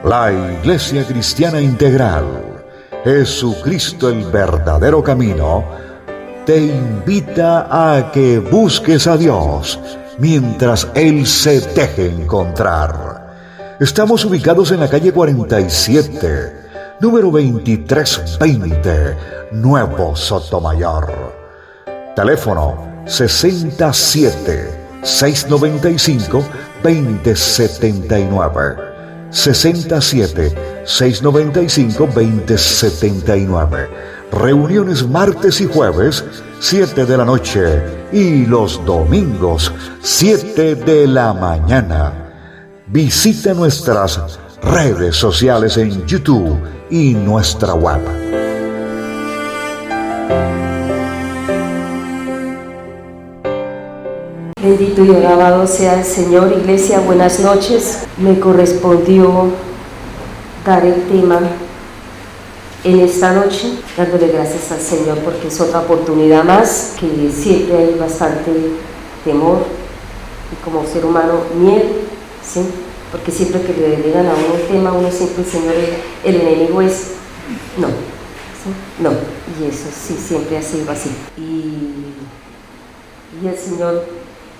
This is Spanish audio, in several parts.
La Iglesia Cristiana Integral, Jesucristo el verdadero camino, te invita a que busques a Dios mientras Él se deje encontrar. Estamos ubicados en la calle 47, número 2320, Nuevo Sotomayor. Teléfono 67-695-2079. 67-695-2079. Reuniones martes y jueves, 7 de la noche, y los domingos, 7 de la mañana. Visita nuestras redes sociales en YouTube y nuestra web. Bendito y alabado sea el Señor. Iglesia, buenas noches. Me correspondió dar el tema en esta noche, dándole gracias al Señor porque es otra oportunidad más, que siempre hay bastante temor y como ser humano miedo, ¿sí? Porque siempre que le delegan a uno un tema, uno siempre, Señor, el enemigo es no, ¿sí? No, y eso sí, siempre ha sido así. Y el Señor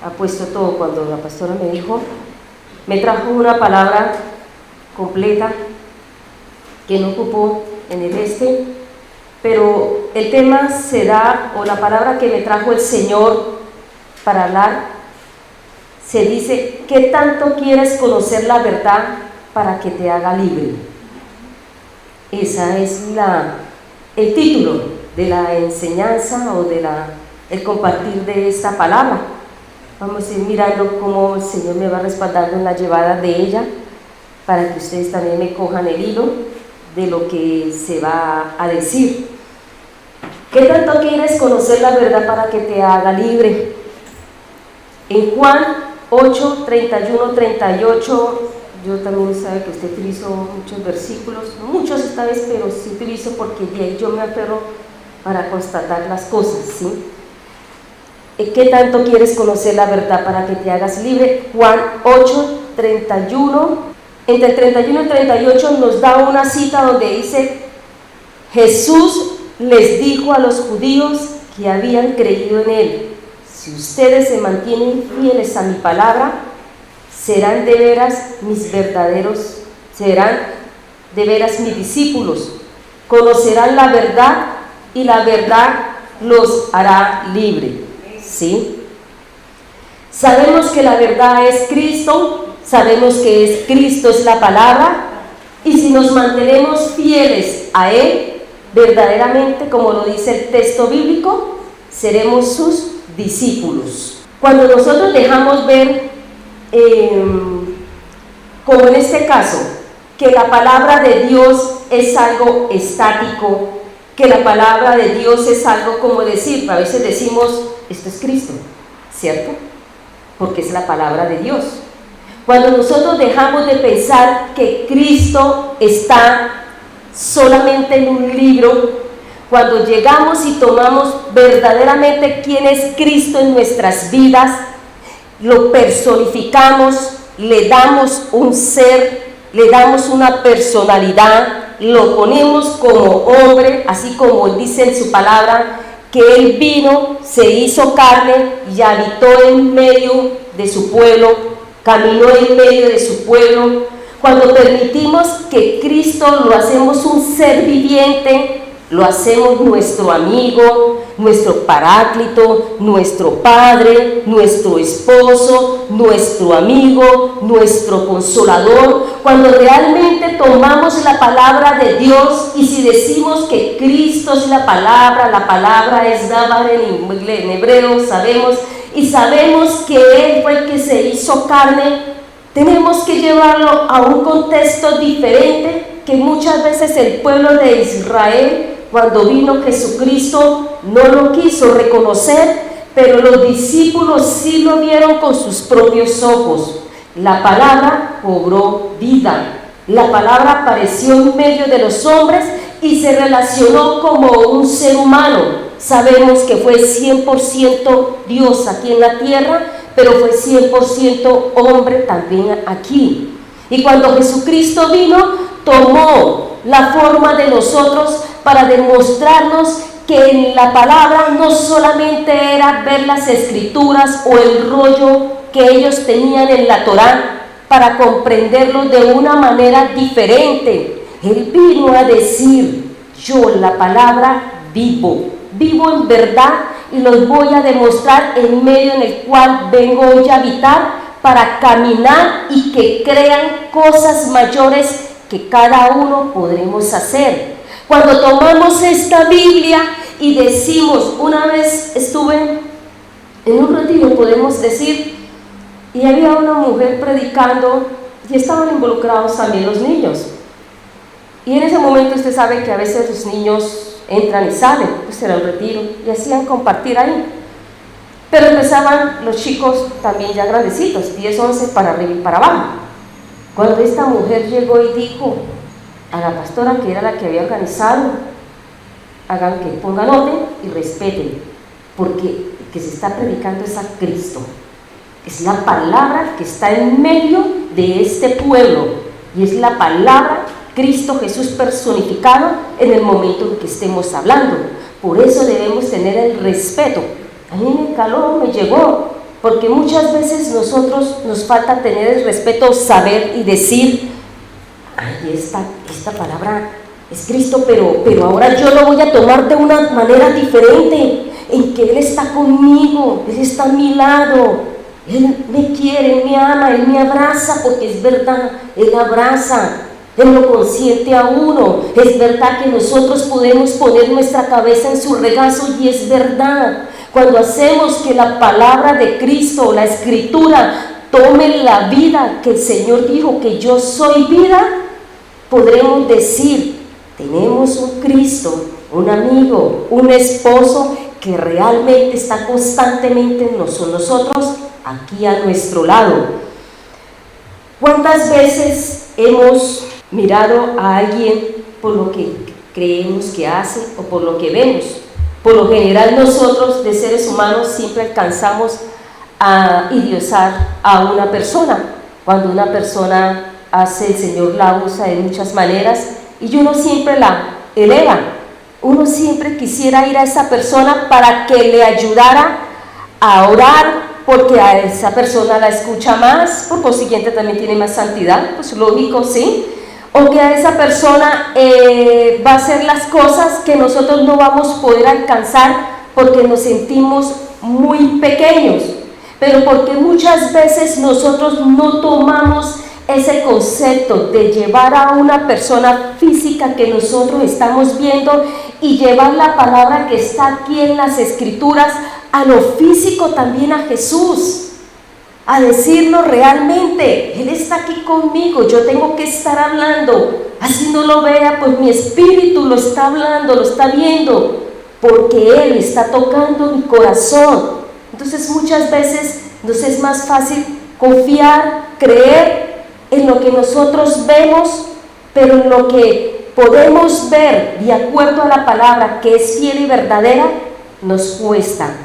ha puesto todo. Cuando la pastora me dijo, me trajo una palabra completa que no ocupó en el pero el tema se da, o la palabra que me trajo el Señor para hablar, se dice: ¿qué tanto quieres conocer la verdad para que te haga libre? Esa es el título de la enseñanza o el compartir de esta palabra. Vamos a ir mirando cómo el Señor me va respaldando en la llevada de ella, para que ustedes también me cojan el hilo de lo que se va a decir. ¿Qué tanto quieres conocer la verdad para que te haga libre? En Juan 8, 31, 38, yo también sabe que usted utilizó muchos versículos, no muchos esta vez, pero sí utilizo porque de ahí yo me aferro para constatar las cosas, ¿sí? ¿Qué tanto quieres conocer la verdad para que te hagas libre? Juan 8, 31, entre el 31 y el 38 nos da una cita donde dice: Jesús les dijo a los judíos que habían creído en Él: si ustedes se mantienen fieles a mi palabra, serán de veras mis discípulos, conocerán la verdad y la verdad los hará libre. ¿Sí? Sabemos que la verdad es Cristo, sabemos que Cristo es la palabra, y si nos mantenemos fieles a Él, verdaderamente, como lo dice el texto bíblico, seremos sus discípulos. Cuando nosotros dejamos ver, como en este caso, que la palabra de Dios es algo estático, que la palabra de Dios es algo como decir, a veces decimos, esto es Cristo, ¿cierto? Porque es la palabra de Dios. Cuando nosotros dejamos de pensar que Cristo está solamente en un libro, cuando llegamos y tomamos verdaderamente quién es Cristo en nuestras vidas, lo personificamos, le damos un ser, le damos una personalidad, lo ponemos como hombre, así como dice en su palabra, que Él vino, se hizo carne y habitó en medio de su pueblo, caminó en medio de su pueblo. Cuando permitimos que Cristo lo hacemos un ser viviente, lo hacemos nuestro amigo, nuestro paráclito, nuestro padre, nuestro esposo, nuestro amigo, nuestro consolador. Cuando realmente tomamos la palabra de Dios, y si decimos que Cristo es la palabra es Dabar en hebreo, sabemos que Él fue el que se hizo carne, tenemos que llevarlo a un contexto diferente, que muchas veces el pueblo de Israel, cuando vino Jesucristo, no lo quiso reconocer, pero los discípulos sí lo vieron con sus propios ojos. La palabra cobró vida, La palabra apareció en medio de los hombres y se relacionó como un ser humano. Sabemos que fue 100% Dios aquí en la tierra, pero fue 100% hombre también aquí. Y cuando Jesucristo vino, tomó la forma de nosotros para demostrarnos que en la palabra no solamente era ver las escrituras o el rollo que ellos tenían en la Torá para comprenderlo de una manera diferente. Él vino a decir: yo la palabra vivo en verdad y los voy a demostrar en medio en el cual vengo hoy a habitar, para caminar y que crean cosas mayores que cada uno podremos hacer. Cuando tomamos esta Biblia y decimos, una vez estuve en un retiro, podemos decir, y había una mujer predicando y estaban involucrados también los niños. Y en ese momento usted sabe que a veces los niños entran y salen, pues era un retiro, y hacían compartir ahí. Pero empezaban los chicos también ya grandecitos, 10, 11 para arriba y para abajo. Cuando esta mujer llegó y dijo a la pastora, que era la que había organizado, hagan que pongan orden y respeten, porque el que se está predicando es a Cristo, es la palabra que está en medio de este pueblo, y es la palabra Cristo Jesús personificado en el momento en que estemos hablando. Por eso debemos tener el respeto. A mí me caló, me llegó, porque muchas veces nosotros nos falta tener el respeto, saber y decir: ay, esta palabra es Cristo, pero ahora yo lo voy a tomar de una manera diferente, en que Él está conmigo, Él está a mi lado, Él me quiere, Él me ama, Él me abraza, porque es verdad, Él abraza, Él lo consiente a uno. Es verdad que nosotros podemos poner nuestra cabeza en su regazo, y es verdad. Cuando hacemos que la palabra de Cristo, la Escritura, tome la vida que el Señor dijo, que yo soy vida, podremos decir: tenemos un Cristo, un amigo, un esposo que realmente está constantemente en nosotros, aquí a nuestro lado. ¿Cuántas veces hemos mirado a alguien por lo que creemos que hace o por lo que vemos? Por lo general nosotros, de seres humanos, siempre alcanzamos a idiosar a una persona. Cuando una persona hace, el Señor la usa de muchas maneras, y uno siempre la eleva. Uno siempre quisiera ir a esa persona para que le ayudara a orar, porque a esa persona la escucha más, por consiguiente también tiene más santidad, pues lógico, ¿sí? O que a esa persona va a hacer las cosas que nosotros no vamos a poder alcanzar porque nos sentimos muy pequeños, pero porque muchas veces nosotros no tomamos ese concepto de llevar a una persona física que nosotros estamos viendo y llevar la palabra que está aquí en las Escrituras a lo físico también, a Jesús. A decirlo realmente: Él está aquí conmigo, yo tengo que estar hablando, así no lo vea, pues mi espíritu lo está hablando, lo está viendo, porque Él está tocando mi corazón. Entonces muchas veces nos es más fácil confiar, creer en lo que nosotros vemos, pero en lo que podemos ver de acuerdo a la palabra, que es fiel y verdadera, nos cuesta.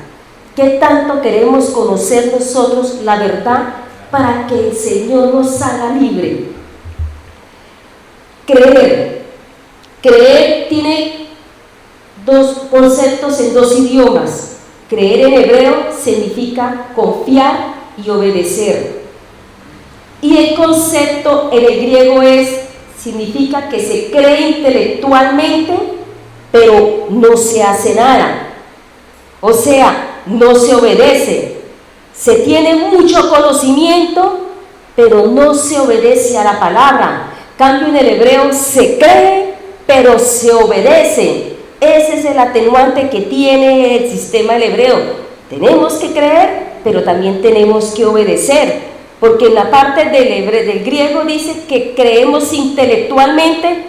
¿Qué tanto queremos conocer nosotros la verdad para que el Señor nos haga libre? Creer. Creer tiene dos conceptos en dos idiomas. Creer en hebreo significa confiar y obedecer. Y el concepto en el griego significa que se cree intelectualmente, pero no se hace nada. O sea, no se obedece. Se tiene mucho conocimiento, pero no se obedece a la palabra. Cambio en el hebreo, se cree, pero se obedece. Ese es el atenuante que tiene el sistema del hebreo. Tenemos que creer, pero también tenemos que obedecer, porque en la parte del griego dice que creemos intelectualmente,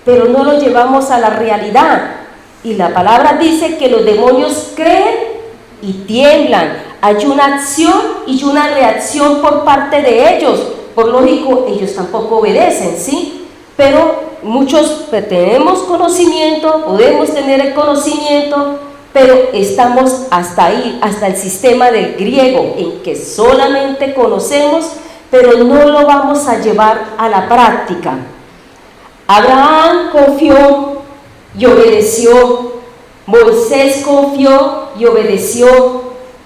pero no lo llevamos a la realidad. Y la palabra dice que los demonios creen y tiemblan. Hay una acción y una reacción por parte de ellos, por lógico, ellos tampoco obedecen, ¿sí? Pero muchos tenemos conocimiento, podemos tener el conocimiento, pero estamos hasta ahí, hasta el sistema del griego, en que solamente conocemos, pero no lo vamos a llevar a la práctica. Abraham confió y obedeció, Moisés confió y obedeció,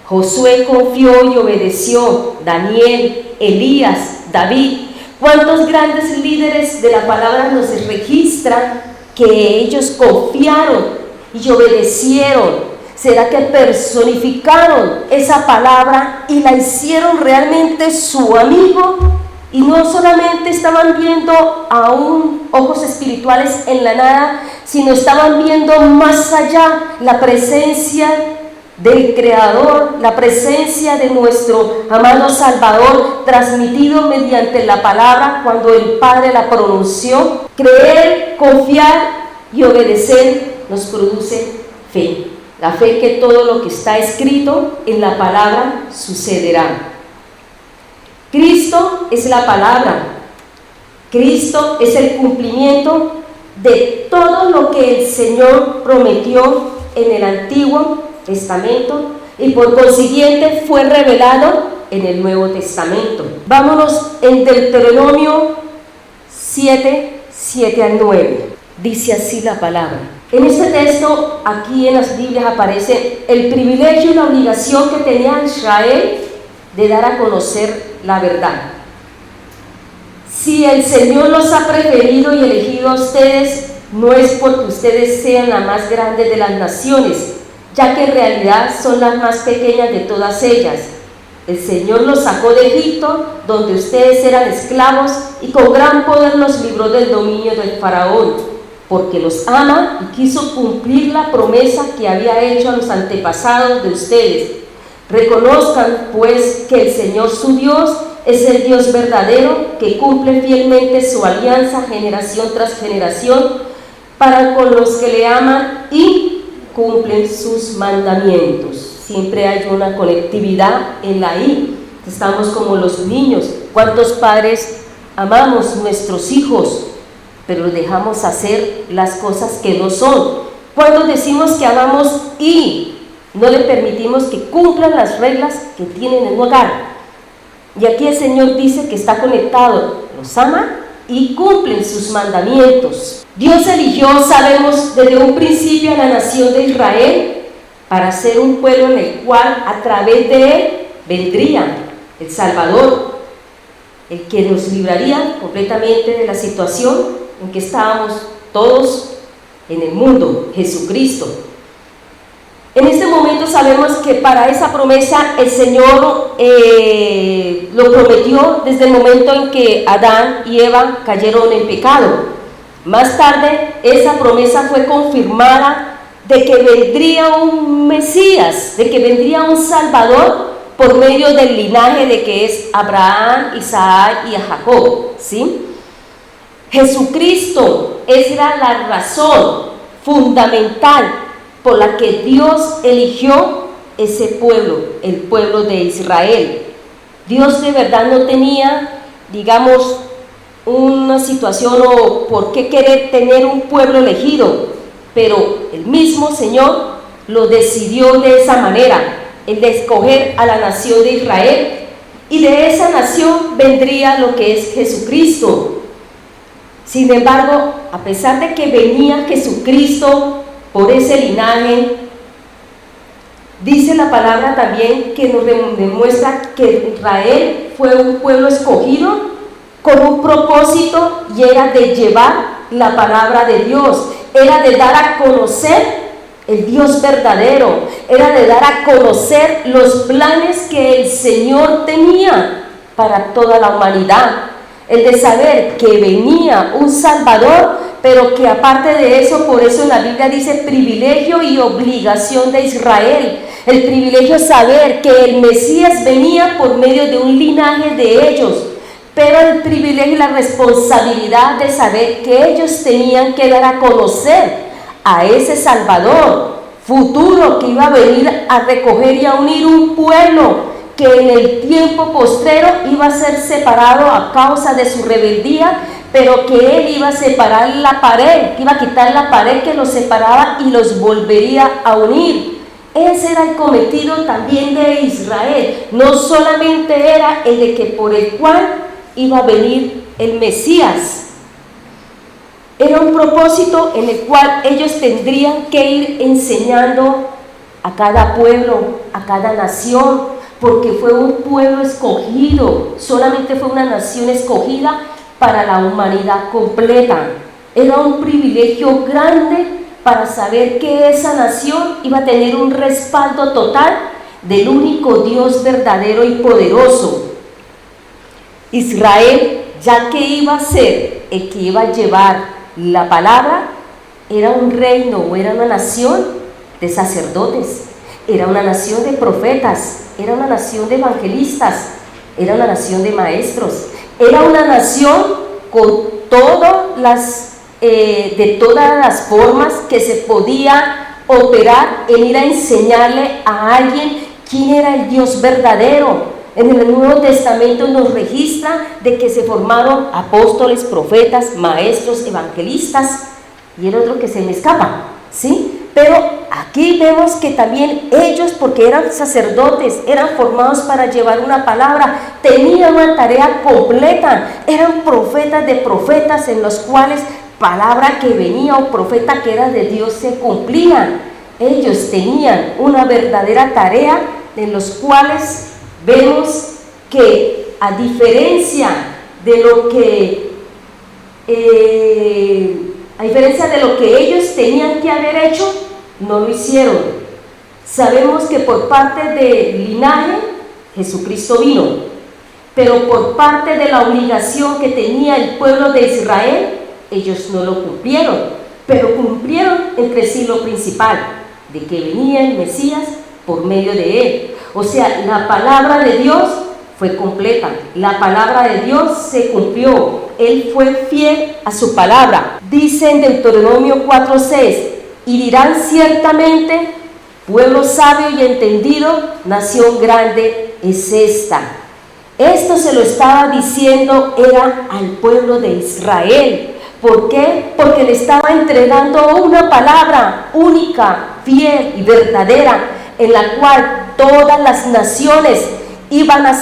Josué confió y obedeció, Daniel, Elías, David. ¿Cuántos grandes líderes de la palabra nos registran que ellos confiaron y obedecieron? ¿Será que personificaron esa palabra y la hicieron realmente su amigo? Y no solamente estaban viendo aún ojos espirituales en la nada, sino estaban viendo más allá la presencia del Creador, la presencia de nuestro amado Salvador, transmitido mediante la palabra cuando el Padre la pronunció. Creer, confiar y obedecer nos produce fe. La fe que todo lo que está escrito en la palabra sucederá. Cristo es la palabra. Cristo es el cumplimiento de todo lo que el Señor prometió en el Antiguo Testamento y por consiguiente fue revelado en el Nuevo Testamento. Vámonos en Deuteronomio 7, 7 al 9. Dice así la palabra. En este texto, aquí en las Biblias aparece el privilegio y la obligación que tenía Israel de dar a conocer la verdad. Si el Señor los ha preferido y elegido a ustedes, no es porque ustedes sean la más grande de las naciones, ya que en realidad son las más pequeñas de todas ellas. El Señor los sacó de Egipto, donde ustedes eran esclavos, y con gran poder los libró del dominio del faraón, porque los ama y quiso cumplir la promesa que había hecho a los antepasados de ustedes. Reconozcan, pues, que el Señor su Dios es el Dios verdadero, que cumple fielmente su alianza generación tras generación para con los que le aman y cumplen sus mandamientos. Siempre hay una conectividad en la I. Estamos como los niños. ¿Cuántos padres amamos nuestros hijos, pero los dejamos hacer las cosas que no son? ¿Cuántos decimos que amamos y no le permitimos que cumplan las reglas que tienen en un hogar? Y aquí el Señor dice que está conectado, los ama y cumplen sus mandamientos. Dios eligió, sabemos, desde un principio a la nación de Israel para ser un pueblo en el cual a través de él vendría el Salvador, el que nos libraría completamente de la situación en que estábamos todos en el mundo, Jesucristo. En este momento sabemos que para esa promesa el Señor lo prometió desde el momento en que Adán y Eva cayeron en pecado. Más tarde esa promesa fue confirmada de que vendría un Mesías, de que vendría un Salvador por medio del linaje de que es Abraham, Isaac y Jacob, ¿sí? Jesucristo era la razón fundamental por la que Dios eligió ese pueblo, el pueblo de Israel. Dios de verdad no tenía, digamos, una situación o por qué querer tener un pueblo elegido, pero el mismo Señor lo decidió de esa manera, el de escoger a la nación de Israel, y de esa nación vendría lo que es Jesucristo. Sin embargo, a pesar de que venía Jesucristo por ese linaje, dice la palabra también que nos demuestra que Israel fue un pueblo escogido con un propósito, y era de llevar la palabra de Dios, era de dar a conocer el Dios verdadero, era de dar a conocer los planes que el Señor tenía para toda la humanidad, el de saber que venía un Salvador, pero que aparte de eso, por eso en la Biblia dice privilegio y obligación de Israel, el privilegio es saber que el Mesías venía por medio de un linaje de ellos, pero el privilegio y la responsabilidad de saber que ellos tenían que dar a conocer a ese Salvador futuro que iba a venir a recoger y a unir un pueblo que en el tiempo postrero iba a ser separado a causa de su rebeldía, pero que él iba a separar la pared, que iba a quitar la pared que los separaba y los volvería a unir. Ese era el cometido también de Israel. No solamente era el de que por el cual iba a venir el Mesías. Era un propósito en el cual ellos tendrían que ir enseñando a cada pueblo, a cada nación, porque fue un pueblo escogido, solamente fue una nación escogida para la humanidad completa. Era un privilegio grande para saber que esa nación iba a tener un respaldo total del único Dios verdadero y poderoso. Israel, ya que iba a ser el que iba a llevar la palabra, era un reino o era una nación de sacerdotes, era una nación de profetas, era una nación de evangelistas, era una nación de maestros, era una nación con de todas las formas que se podía operar en ir a enseñarle a alguien quién era el Dios verdadero. En el Nuevo Testamento nos registra de que se formaron apóstoles, profetas, maestros, evangelistas, y el otro que se me escapa, ¿sí? Pero aquí vemos que también ellos, porque eran sacerdotes, eran formados para llevar una palabra, tenían una tarea completa, eran profetas de profetas en los cuales palabra que venía o profeta que era de Dios se cumplía. Ellos tenían una verdadera tarea en los cuales vemos que a diferencia de lo que ellos tenían que haber hecho, no lo hicieron. Sabemos que por parte del linaje Jesucristo vino, pero por parte de la obligación que tenía el pueblo de Israel, ellos no lo cumplieron, pero cumplieron entre sí lo principal, de que venía el Mesías por medio de él. O sea, la palabra de Dios fue completa, la palabra de Dios se cumplió, él fue fiel a su palabra. Dice en Deuteronomio 4:6, y dirán ciertamente, pueblo sabio y entendido, nación grande es esta. Esto se lo estaba diciendo era al pueblo de Israel. ¿Por qué? Porque le estaba entregando una palabra única, fiel y verdadera, en la cual todas las naciones iban a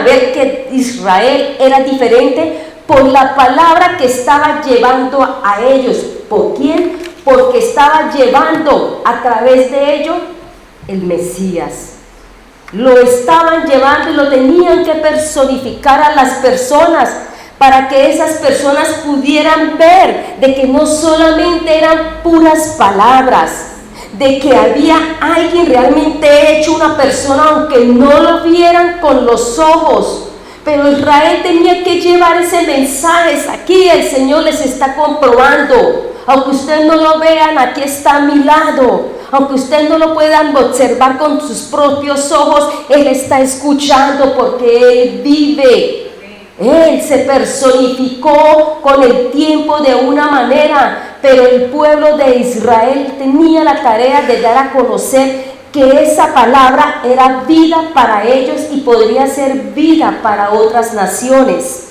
ver que Israel era diferente por la palabra que estaba llevando a ellos. ¿Por quién? Porque estaba llevando a través de ello el Mesías. Lo estaban llevando y lo tenían que personificar a las personas, para que esas personas pudieran ver de que no solamente eran puras palabras, de que había alguien realmente hecho una persona, aunque no lo vieran con los ojos. Pero Israel tenía que llevar ese mensaje. Aquí el Señor les está comprobando. Aunque ustedes no lo vean, aquí está a mi lado. Aunque ustedes no lo puedan observar con sus propios ojos, Él está escuchando porque Él vive. Él se personificó con el tiempo de una manera, pero el pueblo de Israel tenía la tarea de dar a conocer que esa palabra era vida para ellos y podría ser vida para otras naciones.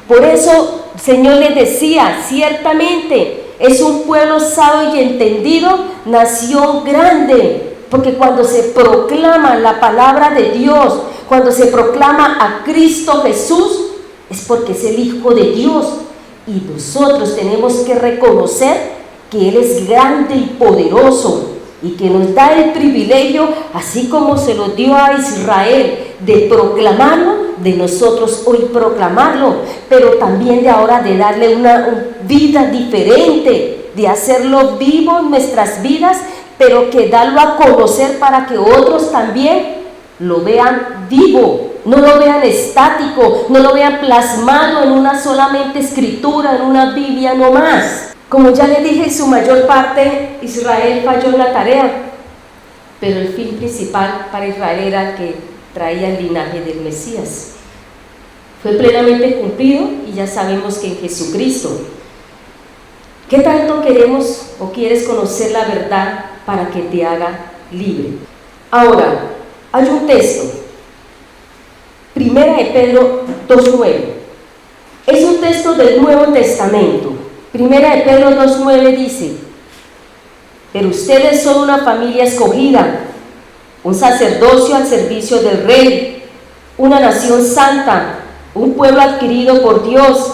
Por eso el Señor les decía, ciertamente es un pueblo sabio y entendido, nación grande, porque cuando se proclama la palabra de Dios, cuando se proclama a Cristo Jesús, es porque es el Hijo de Dios, y nosotros tenemos que reconocer que Él es grande y poderoso, y que nos da el privilegio, así como se lo dio a Israel, de proclamarlo, de nosotros hoy proclamarlo, pero también de ahora de darle una vida diferente, de hacerlo vivo en nuestras vidas, pero que darlo a conocer para que otros también lo vean vivo, no lo vean estático, no lo vean plasmado en una solamente escritura, en una Biblia no más. Como ya les dije, en su mayor parte Israel falló en la tarea, pero el fin principal para Israel era que traía el linaje del Mesías. Fue plenamente cumplido y ya sabemos que en Jesucristo. ¿Qué tanto queremos o quieres conocer la verdad para que te haga libre? Ahora, Hay un texto, Primera de Pedro 2:9. Es un texto del Nuevo Testamento. Primera de Pedro 2:9 dice: pero ustedes son una familia escogida, un sacerdocio al servicio del Rey, una nación santa, un pueblo adquirido por Dios.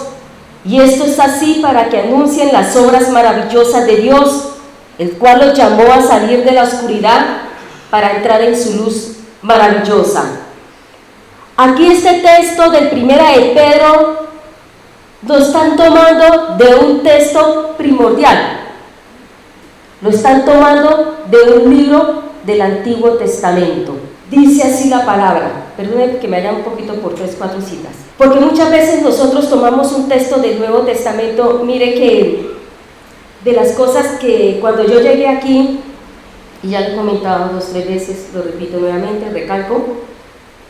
Y esto es así para que anuncien las obras maravillosas de Dios, el cual los llamó a salir de la oscuridad para entrar en su luz maravillosa. Aquí este texto del Primera de Pedro lo están tomando de un texto primordial, lo están tomando de un libro del Antiguo Testamento. Dice así la palabra, perdónenme que me haya un poquito por 3-4 citas, porque muchas veces nosotros tomamos un texto del Nuevo Testamento. Mire que de las cosas que cuando yo llegué aquí, y ya lo he comentado 2-3 veces, lo repito nuevamente, recalco,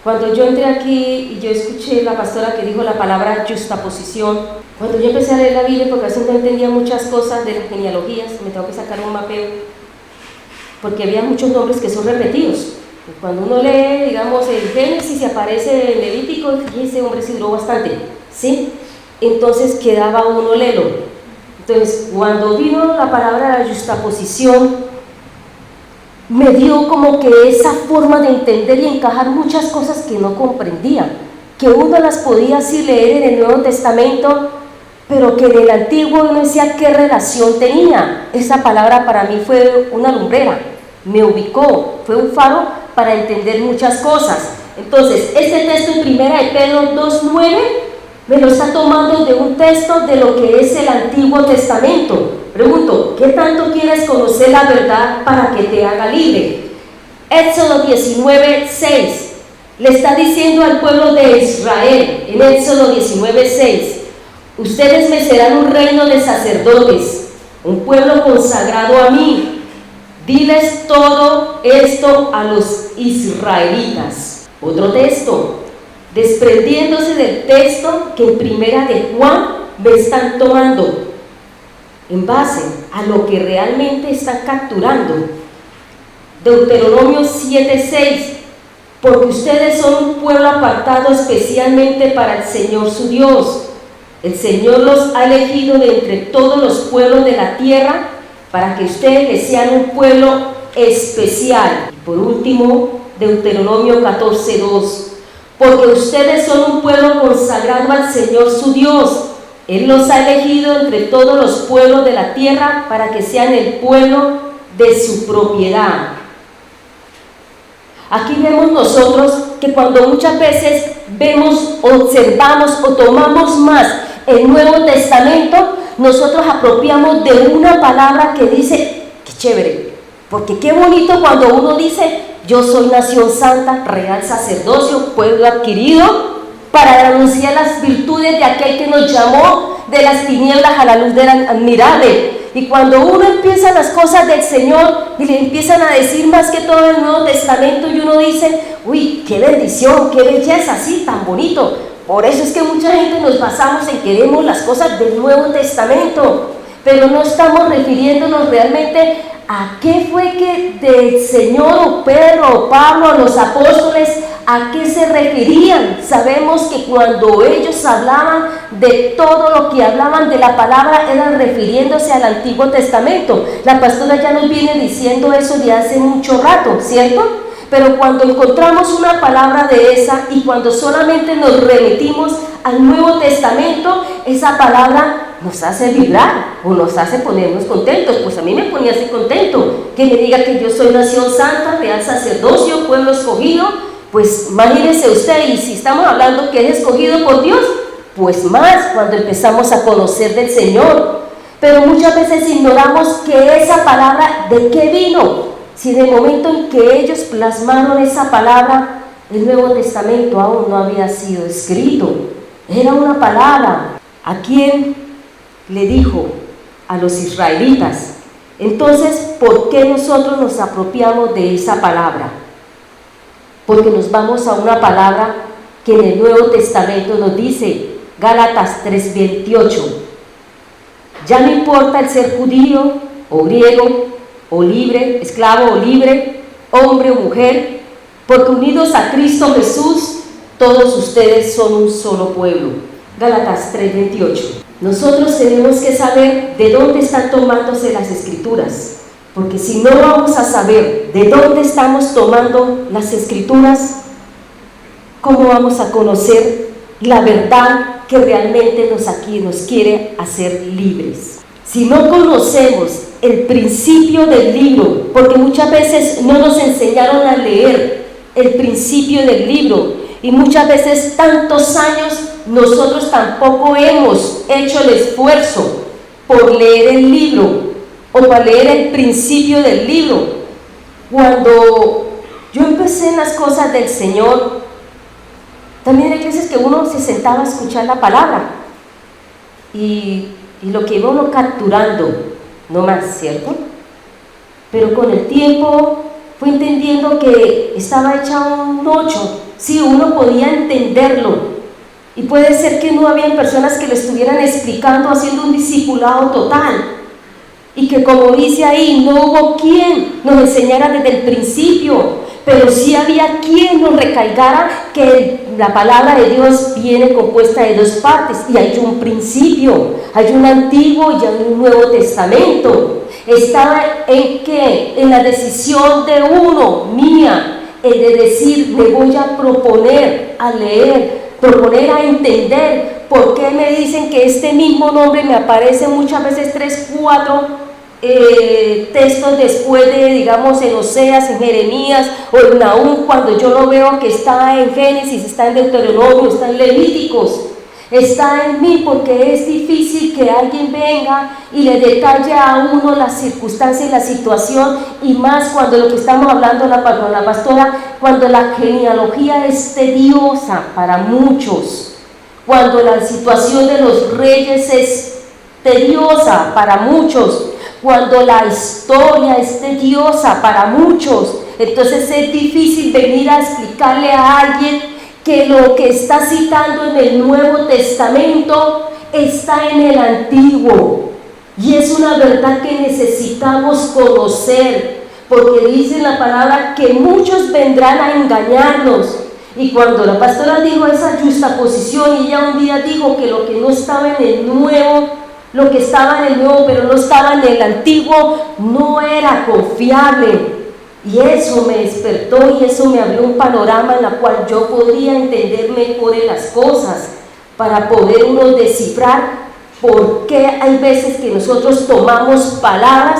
cuando yo entré aquí y yo escuché la pastora que dijo la palabra justaposición, cuando yo empecé a leer la Biblia, porque así no entendía muchas cosas de las genealogías, me tengo que sacar un mapeo, porque había muchos nombres que son repetidos. Cuando uno lee, digamos, el Génesis y aparece el Levítico, y ese hombre sí duró bastante, ¿sí? Entonces quedaba uno lelo. Entonces, cuando vino la palabra de la justaposición, me dio como que esa forma de entender y encajar muchas cosas que no comprendía, que uno las podía así leer en el Nuevo Testamento, pero que en el Antiguo no decía qué relación tenía. Esa palabra para mí fue una lumbrera, me ubicó, fue un faro para entender muchas cosas. Entonces, este texto en Primera de Pedro 2:9 me lo está tomando de un texto de lo que es el Antiguo Testamento. Pregunto, ¿qué tanto quieres conocer la verdad para que te haga libre? Éxodo 19:6 le está diciendo al pueblo de Israel, en Éxodo 19:6, ustedes me serán un reino de sacerdotes, un pueblo consagrado a mí. Diles todo esto a los israelitas. Otro texto, desprendiéndose del texto que en Primera de Juan me están tomando en base a lo que realmente están capturando. Deuteronomio 7:6, porque ustedes son un pueblo apartado especialmente para el Señor su Dios. El Señor los ha elegido de entre todos los pueblos de la tierra para que ustedes les sean un pueblo especial. Y por último, Deuteronomio 14:2, porque ustedes son un pueblo consagrado al Señor su Dios. Él los ha elegido entre todos los pueblos de la tierra para que sean el pueblo de su propiedad. Aquí vemos nosotros que cuando muchas veces vemos, observamos o tomamos más el Nuevo Testamento, nosotros apropiamos de una palabra que dice, qué chévere, porque qué bonito cuando uno dice, yo soy nación santa, real sacerdocio, pueblo adquirido, para anunciar las virtudes de aquel que nos llamó de las tinieblas a la luz del admirable. Y cuando uno empieza las cosas del Señor y le empiezan a decir más que todo el Nuevo Testamento, y uno dice, uy, qué bendición, qué belleza, así tan bonito. Por eso es que mucha gente nos basamos en que queremos las cosas del Nuevo Testamento, pero no estamos refiriéndonos realmente a qué fue que del Señor o Pedro o Pablo o los apóstoles, a qué se referían. Sabemos que cuando ellos hablaban de todo lo que hablaban de la palabra, eran refiriéndose al Antiguo Testamento. La pastora ya nos viene diciendo eso de hace mucho rato, ¿cierto? Pero cuando encontramos una palabra de esa y cuando solamente nos remitimos al Nuevo Testamento, esa palabra nos hace vibrar o nos hace ponernos contentos. Pues a mí me ponía así contento, que me diga que yo soy nación santa, real sacerdocio, pueblo escogido. Pues imagínese usted, y si estamos hablando que es escogido por Dios, pues más cuando empezamos a conocer del Señor. Pero muchas veces ignoramos que esa palabra, ¿de qué vino? Si en el momento en que ellos plasmaron esa palabra, el Nuevo Testamento aún no había sido escrito. Era una palabra. ¿A quién le dijo? A los israelitas. Entonces, ¿por qué nosotros nos apropiamos de esa palabra? Porque nos vamos a una palabra que en el Nuevo Testamento nos dice, Gálatas 3:28, ya no importa el ser judío o griego, o libre, esclavo o libre, hombre o mujer, porque unidos a Cristo Jesús, todos ustedes son un solo pueblo. Gálatas 3:28. Nosotros tenemos que saber de dónde están tomándose las Escrituras, porque si no vamos a saber de dónde estamos tomando las Escrituras, ¿cómo vamos a conocer la verdad que realmente nos quiere hacer libres? Si no conocemos el principio del libro, porque muchas veces no nos enseñaron a leer el principio del libro, y muchas veces tantos años nosotros tampoco hemos hecho el esfuerzo por leer el libro o para leer el principio del libro. Cuando yo empecé en las cosas del Señor, también hay veces que uno se sentaba a escuchar la palabra y lo que iba uno capturando, no más, ¿cierto? Pero con el tiempo fue entendiendo que estaba hecha un 8, sí, uno podía entenderlo, y puede ser que no habían personas que lo estuvieran explicando, haciendo un discipulado total, y que como dice ahí, no hubo quien nos enseñara desde el principio, pero sí había quien nos recalcara que la palabra de Dios viene compuesta de dos partes, y hay un principio, hay un Antiguo y hay un Nuevo Testamento. Estaba en que, en la decisión de uno, mía, de decir, me voy a proponer a leer, proponer a entender por qué me dicen que este mismo nombre me aparece muchas veces 3, 4 textos después de, digamos, en Oseas, en Jeremías o en Nahum, cuando yo lo veo que está en Génesis, está en Deuteronomio, está en Levíticos. Está en mí porque es difícil que alguien venga y le detalle a uno las circunstancias y la situación, y más cuando lo que estamos hablando con la pastora, cuando la genealogía es tediosa para muchos, cuando la situación de los reyes es tediosa para muchos, cuando la historia es tediosa para muchos. Entonces es difícil venir a explicarle a alguien que lo que está citando en el Nuevo Testamento está en el Antiguo, y es una verdad que necesitamos conocer, porque dice la palabra que muchos vendrán a engañarnos. Y cuando la pastora dijo esa justaposición, y ella un día dijo que lo que no estaba en el Nuevo, lo que estaba en el Nuevo pero no estaba en el Antiguo, no era confiable. Y eso me despertó, y eso me abrió un panorama en el cual yo podría entender mejor en las cosas, para poder uno descifrar por qué hay veces que nosotros tomamos palabras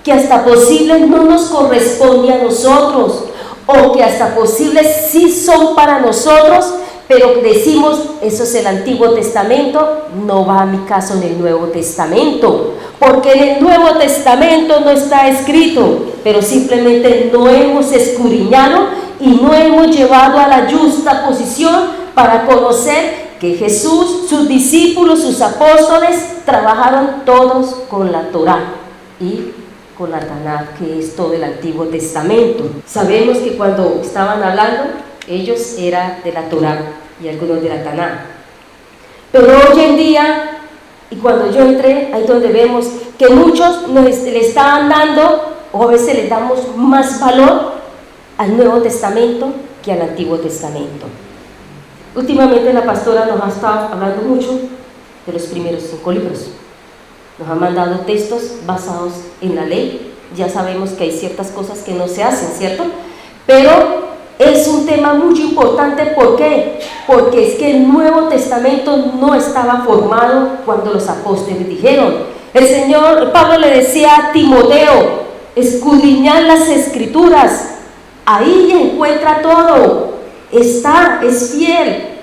que hasta posibles no nos corresponde a nosotros, o que hasta posibles sí son para nosotros, pero decimos, eso es el Antiguo Testamento, no va a mi caso en el Nuevo Testamento, porque en el Nuevo Testamento no está escrito, pero simplemente no hemos escudriñado y no hemos llevado a la justa posición para conocer que Jesús, sus discípulos, sus apóstoles, trabajaron todos con la Torá y con la Tanaj, que es todo el Antiguo Testamento. Sabemos que cuando estaban hablando, ellos eran de la Torá y algunos de la Tanaj. Pero hoy en día, y cuando yo entré, ahí donde vemos que muchos le estaban dando, o a veces le damos más valor al Nuevo Testamento que al Antiguo Testamento. Últimamente la pastora nos ha estado hablando mucho de los primeros 5 libros. Nos ha mandado textos basados en la ley. Ya sabemos que hay ciertas cosas que no se hacen, ¿cierto? Pero es un tema muy importante. ¿Por qué? Porque es que el Nuevo Testamento no estaba formado cuando los apóstoles dijeron. El Señor, Pablo le decía a Timoteo, escudriñad las Escrituras, ahí encuentra todo, es fiel,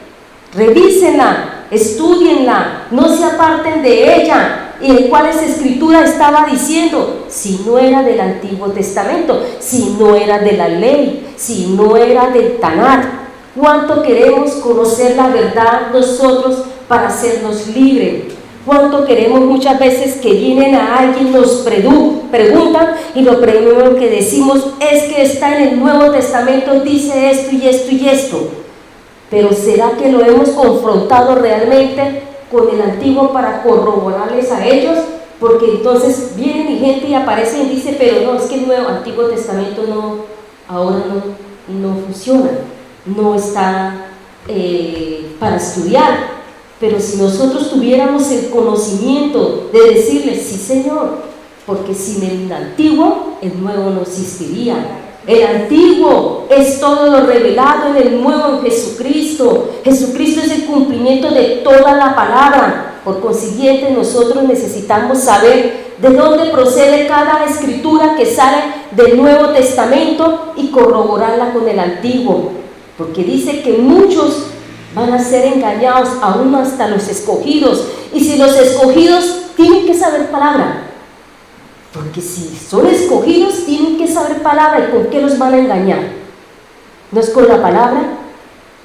revísenla, estudienla, no se aparten de ella. ¿Y en cuáles escrituras estaba diciendo? Si no era del Antiguo Testamento, si no era de la ley, si no era del Tanaj. ¿Cuánto queremos conocer la verdad nosotros para hacernos libres? ¿Cuánto queremos muchas veces que vienen a alguien, nos preguntan, y lo primero que decimos es que está en el Nuevo Testamento, dice esto y esto y esto? Pero ¿será que lo hemos confrontado realmente con el Antiguo para corroborarles a ellos? Porque entonces vienen y gente y aparecen y dice, pero no, es que el Nuevo Antiguo Testamento no, ahora no. no funciona, no está para estudiar. Pero si nosotros tuviéramos el conocimiento de decirle, sí Señor, porque sin el antiguo, el nuevo no existiría. El antiguo es todo lo revelado en el nuevo en Jesucristo. Jesucristo es el cumplimiento de toda la palabra. Por consiguiente, nosotros necesitamos saber de dónde procede cada escritura que sale del Nuevo Testamento y corroborarla con el Antiguo. Porque dice que muchos van a ser engañados, aún hasta los escogidos. Y si los escogidos tienen que saber palabra, porque si son escogidos tienen que saber palabra, ¿y con qué los van a engañar? ¿No es con la palabra?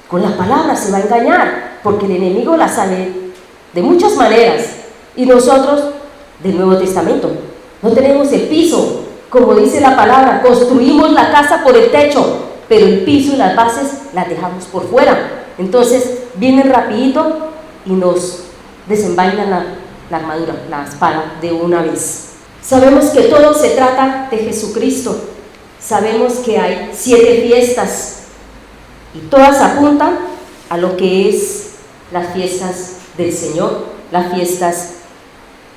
Con la palabra se va a engañar, porque el enemigo la sabe de muchas maneras, y nosotros del Nuevo Testamento no tenemos el piso, como dice la palabra, construimos la casa por el techo, pero el piso y las bases las dejamos por fuera. Entonces vienen rapidito y nos desenvainan la armadura, la espada de una vez. Sabemos que todo se trata de Jesucristo. Sabemos que hay 7 fiestas y todas apuntan a lo que es las fiestas del Señor, las fiestas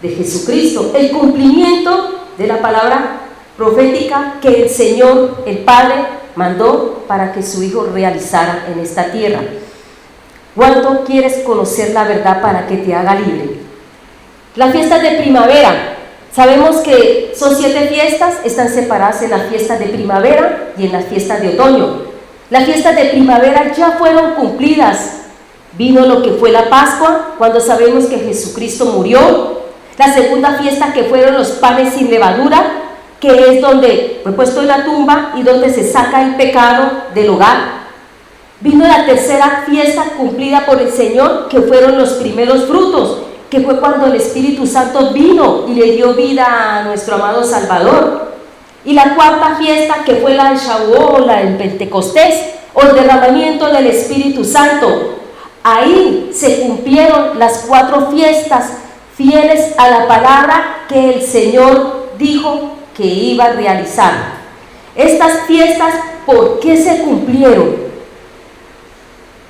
de Jesucristo, el cumplimiento de la palabra profética que el Señor, el Padre, mandó para que su Hijo realizara en esta tierra. ¿Cuánto quieres conocer la verdad para que te haga libre? Las fiestas de primavera, sabemos que son 7 fiestas, están separadas en las fiestas de primavera y en las fiestas de otoño. Las fiestas de primavera ya fueron cumplidas. Vino lo que fue la Pascua, cuando sabemos que Jesucristo murió. La segunda fiesta, que fueron los panes sin levadura, que es donde fue puesto en la tumba y donde se saca el pecado del hogar. Vino la tercera fiesta cumplida por el Señor, que fueron los primeros frutos, que fue cuando el Espíritu Santo vino y le dio vida a nuestro amado Salvador. Y la cuarta fiesta, que fue la de Shavuot, la del Pentecostés, o el derramamiento del Espíritu Santo. Ahí se cumplieron las 4 fiestas fieles a la palabra que el Señor dijo que iba a realizar. Estas fiestas, ¿por qué se cumplieron?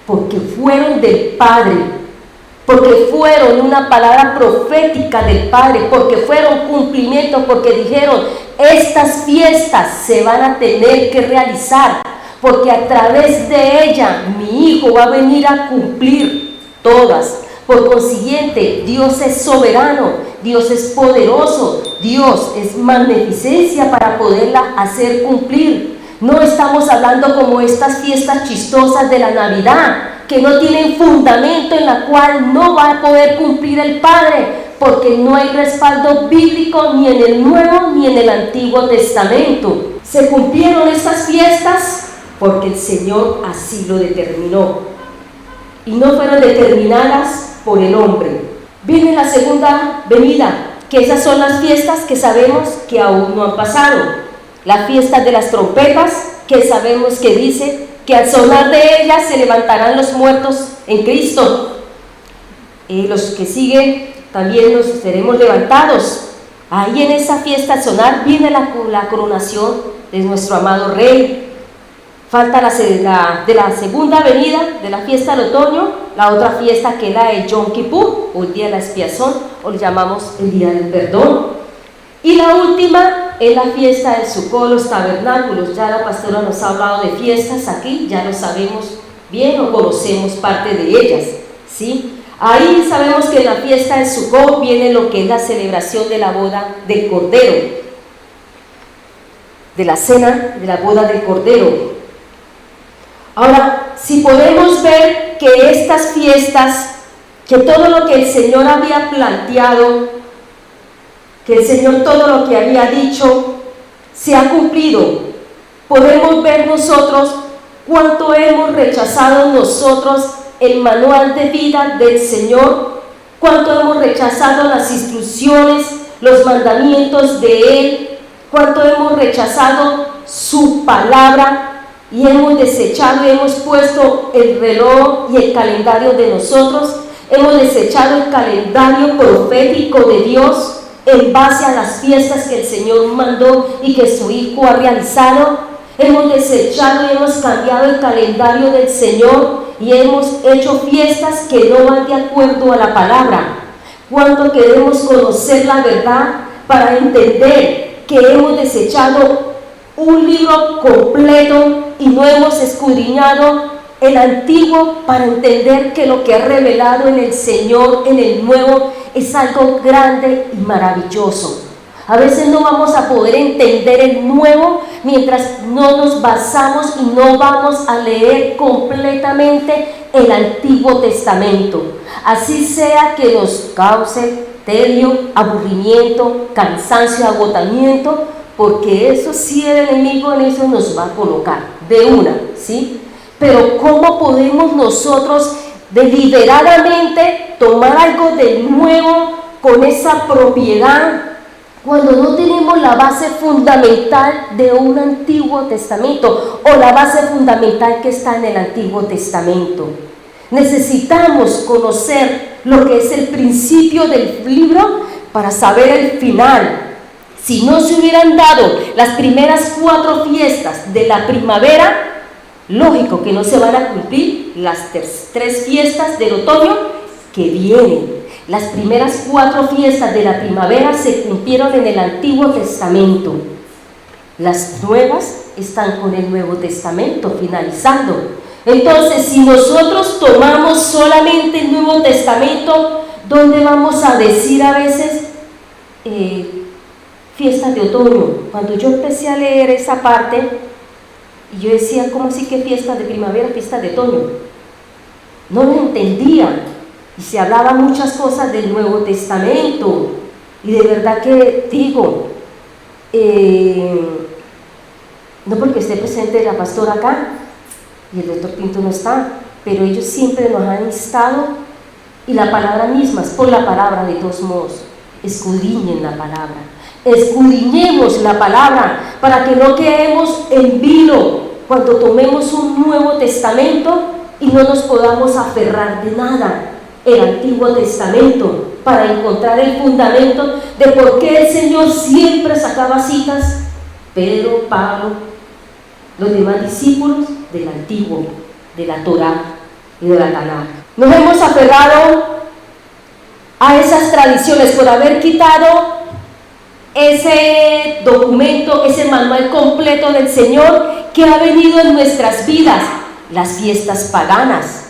Porque fueron del Padre, porque fueron una palabra profética del Padre, porque fueron cumplimiento, porque dijeron, estas fiestas se van a tener que realizar, porque a través de ella mi Hijo va a venir a cumplir todas. Por consiguiente, Dios es soberano, Dios es poderoso, Dios es magnificencia para poderla hacer cumplir. No estamos hablando como estas fiestas chistosas de la Navidad, que no tienen fundamento, en la cual no va a poder cumplir el Padre, porque no hay respaldo bíblico ni en el Nuevo ni en el Antiguo Testamento. Se cumplieron estas fiestas porque el Señor así lo determinó, y no fueron determinadas por el hombre. Viene la segunda venida, que esas son las fiestas que sabemos que aún no han pasado. Las fiestas de las trompetas, que sabemos que dice que al sonar de ellas se levantarán los muertos en Cristo. Los que siguen también nos seremos levantados. Ahí en esa fiesta al sonar viene la coronación de nuestro amado Rey. Falta de la segunda venida de la fiesta del otoño, la otra fiesta que es la de Yom Kippur, o el día de la expiación, o le llamamos el día del perdón. Y la última es la fiesta del Sukkot, los tabernáculos. Ya la pastora nos ha hablado de fiestas aquí, ya lo sabemos bien o conocemos parte de ellas, ¿sí? Ahí sabemos que en la fiesta del Sukkot viene lo que es la celebración de la boda del Cordero, de la cena de la boda del Cordero. Ahora, si podemos ver que estas fiestas, que todo lo que el Señor había planteado, que el Señor todo lo que había dicho se ha cumplido, podemos ver nosotros cuánto hemos rechazado nosotros el manual de vida del Señor, cuánto hemos rechazado las instrucciones, los mandamientos de Él, cuánto hemos rechazado su palabra y hemos desechado y hemos puesto el reloj y el calendario de nosotros, hemos desechado el calendario profético de Dios en base a las fiestas que el Señor mandó y que su Hijo ha realizado. hemos desechado y hemos cambiado el calendario del Señor y hemos hecho fiestas que no van de acuerdo a la palabra. Cuando queremos conocer la verdad para entender que hemos desechado un libro completo y no hemos escudriñado el antiguo para entender que lo que ha revelado en el Señor, en el nuevo, es algo grande y maravilloso. A veces no vamos a poder entender el nuevo mientras no nos basamos y no vamos a leer completamente el Antiguo Testamento. Así sea que nos cause tedio, aburrimiento, cansancio, agotamiento, porque eso sí el enemigo en eso nos va a colocar de una, ¿sí? Pero ¿cómo podemos nosotros deliberadamente tomar algo de nuevo con esa propiedad cuando no tenemos la base fundamental de un Antiguo Testamento o la base fundamental que está en el Antiguo Testamento? Necesitamos conocer lo que es el principio del libro para saber el final. Si no se hubieran dado las primeras 4 fiestas de la primavera, lógico que no se van a cumplir las 3 fiestas del otoño que vienen. Las primeras 4 fiestas de la primavera se cumplieron en el Antiguo Testamento. Las nuevas están con el Nuevo Testamento finalizando. Entonces, si nosotros tomamos solamente el Nuevo Testamento, ¿dónde vamos a decir a veces fiestas de otoño? Cuando yo empecé a leer esa parte, y yo decía, ¿cómo así que fiestas de primavera, fiestas de otoño? No lo entendía. Y se hablaba muchas cosas del Nuevo Testamento. Y de verdad que digo, no porque esté presente la pastora acá, y el doctor Pinto no está, pero ellos siempre nos han instado, y la palabra misma es por la palabra de todos modos. Escudriñen la palabra. Escudriñemos la palabra para que no quedemos en vilo cuando tomemos un Nuevo Testamento y no nos podamos aferrar de nada el Antiguo Testamento para encontrar el fundamento de por qué el Señor siempre sacaba citas, Pedro, Pablo, los demás discípulos del Antiguo, de la Torá y de la Tanakh. Nos hemos aferrado a esas tradiciones por haber quitado ese documento, ese manual completo del Señor que ha venido en nuestras vidas, las fiestas paganas,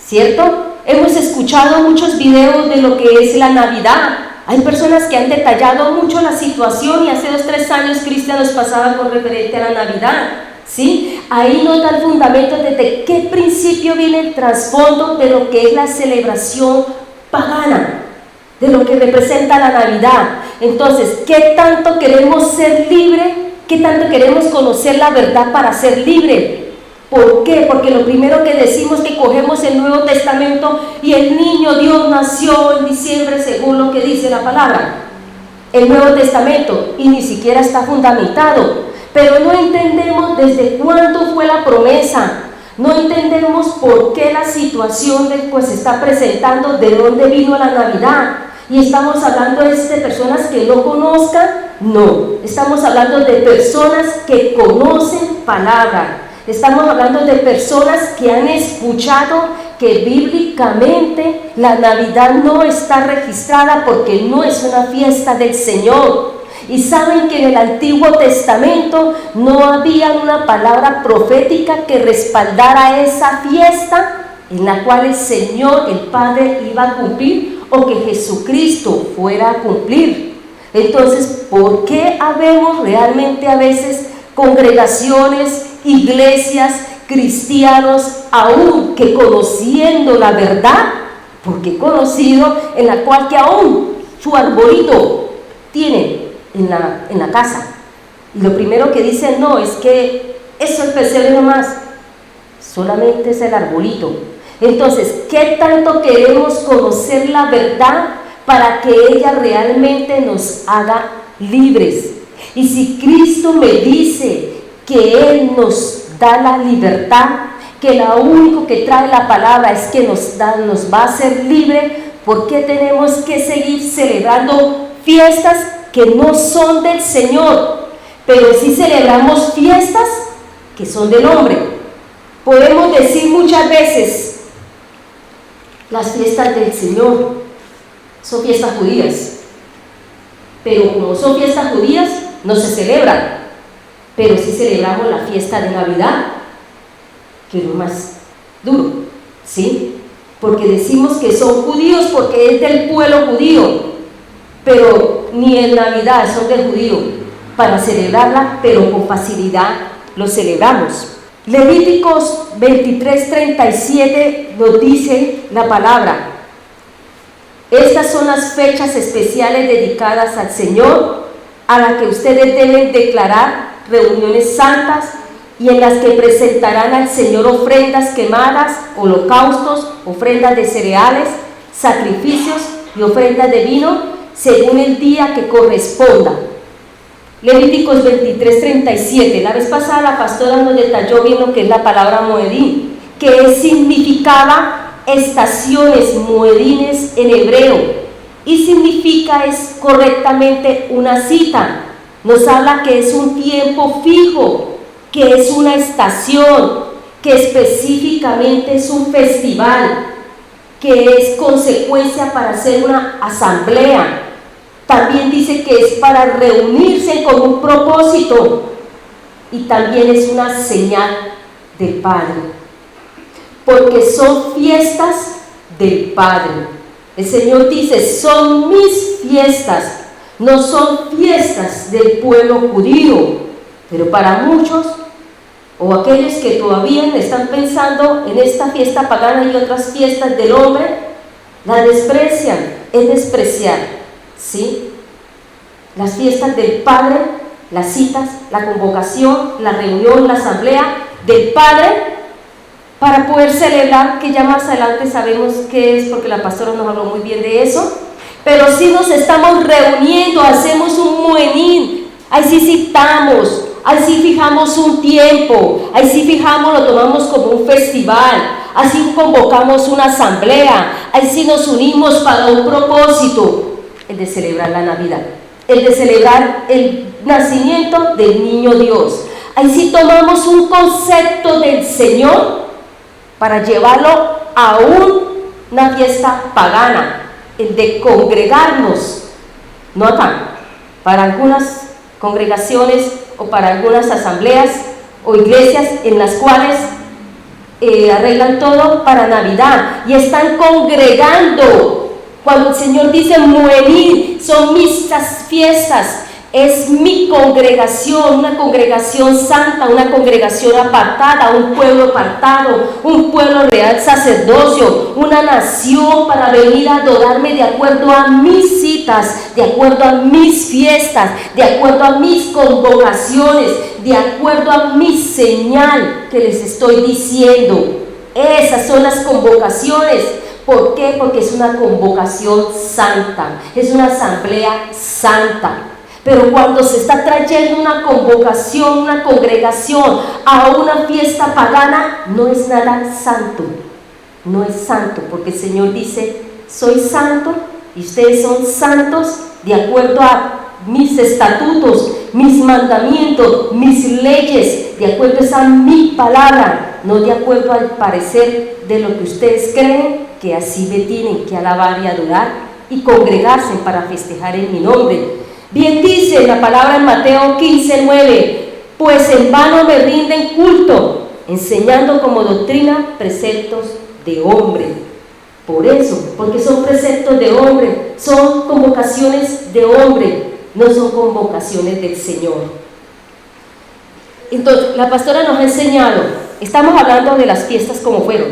¿cierto? Hemos escuchado muchos videos de lo que es la Navidad. Hay personas que han detallado mucho la situación y hace 2 o 3 años Cristian nos pasaba con referente a la Navidad, ¿sí? Ahí nos da el fundamento desde qué principio viene el trasfondo de lo que es la celebración pagana, de lo que representa la Navidad. Entonces, ¿qué tanto queremos ser libres? ¿Qué tanto queremos conocer la verdad para ser libre? ¿Por qué? Porque lo primero que decimos es que cogemos el Nuevo Testamento y el niño Dios nació en diciembre según lo que dice la palabra, el Nuevo Testamento, y ni siquiera está fundamentado. Pero no entendemos desde cuándo fue la promesa, no entendemos por qué la situación pues se está presentando, de dónde vino la Navidad. Y estamos hablando de personas que no conozcan, no, estamos hablando de personas que conocen palabra. Estamos hablando de personas que han escuchado que bíblicamente la Navidad no está registrada porque no es una fiesta del Señor. Y saben que en el Antiguo Testamento no había una palabra profética que respaldara esa fiesta en la cual el Señor, el Padre, iba a cumplir o que Jesucristo fuera a cumplir. Entonces, ¿por qué habemos realmente a veces congregaciones, iglesias, cristianos, aún que conociendo la verdad, porque he conocido en la cual que aún su arbolito tiene en la casa, y lo primero que dicen, no, es que eso es pesebre nomás, solamente es el arbolito. Entonces, ¿qué tanto queremos conocer la verdad para que ella realmente nos haga libres? Y si Cristo me dice que Él nos da la libertad, que lo único que trae la palabra es que nos va a hacer libre, ¿por qué tenemos que seguir celebrando fiestas que no son del Señor? Pero si celebramos fiestas que son del hombre. Podemos decir muchas veces, las fiestas del Señor son fiestas judías, pero como son fiestas judías, no se celebran, pero sí celebramos la fiesta de Navidad, que es lo más duro, ¿sí? Porque decimos que son judíos porque es del pueblo judío, pero ni en Navidad son del judío para celebrarla, pero con facilidad lo celebramos. Levíticos 23:37 nos dice la palabra: estas son las fechas especiales dedicadas al Señor, a las que ustedes deben declarar reuniones santas y en las que presentarán al Señor ofrendas quemadas, holocaustos, ofrendas de cereales, sacrificios y ofrendas de vino, según el día que corresponda. Levíticos 23:37. La vez pasada la pastora nos detalló bien lo que es la palabra moedín, que significaba estaciones, moedines en hebreo, y significa es correctamente una cita. Nos habla que es un tiempo fijo, que es una estación, que específicamente es un festival, que es consecuencia para hacer una asamblea. También dice que es para reunirse con un propósito, y también es una señal del Padre, porque son fiestas del Padre. El Señor dice: son mis fiestas, no son fiestas del pueblo judío. Pero para muchos, o aquellos que todavía están pensando en esta fiesta pagana y otras fiestas del hombre, la desprecian, es despreciar, ¿sí? Las fiestas del Padre, las citas, la convocación, la reunión, la asamblea del Padre, para poder celebrar, que ya más adelante sabemos qué es, porque la pastora nos habló muy bien de eso. Pero si nos estamos reuniendo, hacemos un moedín, ahí sí citamos, ahí sí fijamos un tiempo, ahí sí fijamos, lo tomamos como un festival, así convocamos una asamblea, ahí sí nos unimos para un propósito, el de celebrar la Navidad, el de celebrar el nacimiento del niño Dios. Ahí sí tomamos un concepto del Señor para llevarlo a una fiesta pagana, el de congregarnos, no acá, para algunas congregaciones o para algunas asambleas o iglesias en las cuales arreglan todo para Navidad y están congregando. Cuando el Señor dice moedín, son mis fiestas, es mi congregación, una congregación santa, una congregación apartada, un pueblo apartado, un pueblo real sacerdocio, una nación para venir a adorarme de acuerdo a mis citas, de acuerdo a mis fiestas, de acuerdo a mis convocaciones, de acuerdo a mi señal que les estoy diciendo. Esas son las convocaciones. ¿Por qué? Porque es una convocación santa, es una asamblea santa. Pero cuando se está trayendo una convocación, una congregación a una fiesta pagana, no es nada santo, no es santo, porque el Señor dice: soy santo y ustedes son santos de acuerdo a mis estatutos, mis mandamientos, mis leyes, de acuerdo a mi palabra, no de acuerdo al parecer de lo que ustedes creen que así me tienen que alabar y adorar y congregarse para festejar en mi nombre. Bien dice la palabra en Mateo 15:9: pues en vano me rinden culto, enseñando como doctrina preceptos de hombre. Por eso, porque son preceptos de hombre, son convocaciones de hombre, no son convocaciones del Señor. Entonces, la pastora nos ha enseñado, estamos hablando de las fiestas como fueron,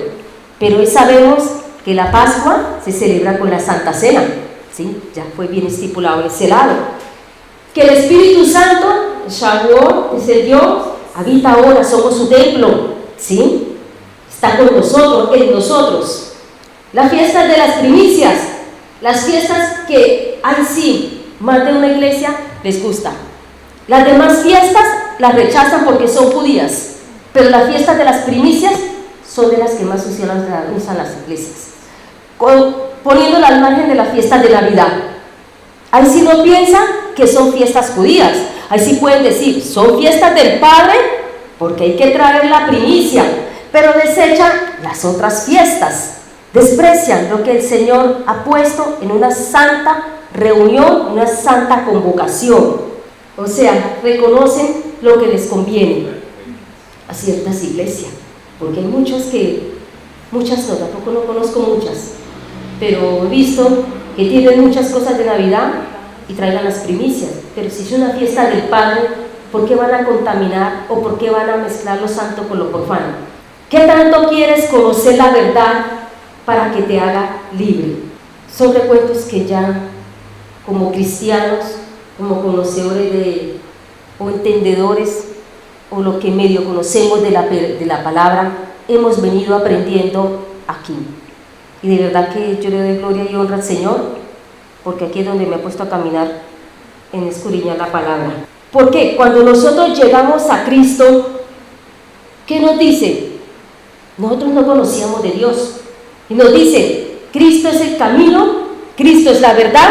pero hoy sabemos que la Pascua se celebra con la Santa Cena, ¿sí? Ya fue bien estipulado ese lado. Que el Espíritu Santo, Shavuot, es el Dios, habita ahora, somos su templo, ¿sí? Está con nosotros, en nosotros. Las fiestas de las primicias, las fiestas que hay sí, más de una iglesia les gusta. Las demás fiestas las rechazan porque son judías, pero las fiestas de las primicias son de las que más usan las iglesias, poniéndolas al margen de las fiestas de Navidad. Ahí sí no piensan que son fiestas judías, ahí sí pueden decir: son fiestas del Padre, porque hay que traer la primicia, pero desechan las otras fiestas, desprecian lo que el Señor ha puesto en una santa reunión, una santa convocación. O sea, reconocen lo que les conviene a ciertas iglesias, porque hay muchas no, tampoco no conozco muchas, pero he visto que tienen muchas cosas de Navidad y traigan las primicias, pero si es una fiesta del Padre, ¿por qué van a contaminar o por qué van a mezclar lo santo con lo profano? ¿Qué tanto quieres conocer la verdad para que te haga libre? Son recuentos que ya como cristianos, como conocedores o entendedores, o lo que medio conocemos de la palabra, hemos venido aprendiendo aquí. Y de verdad que yo le doy gloria y honra al Señor, porque aquí es donde me he puesto a caminar en escudriñar la palabra. Porque cuando nosotros llegamos a Cristo, ¿qué nos dice? Nosotros no conocíamos de Dios. Y nos dice, Cristo es el camino, Cristo es la verdad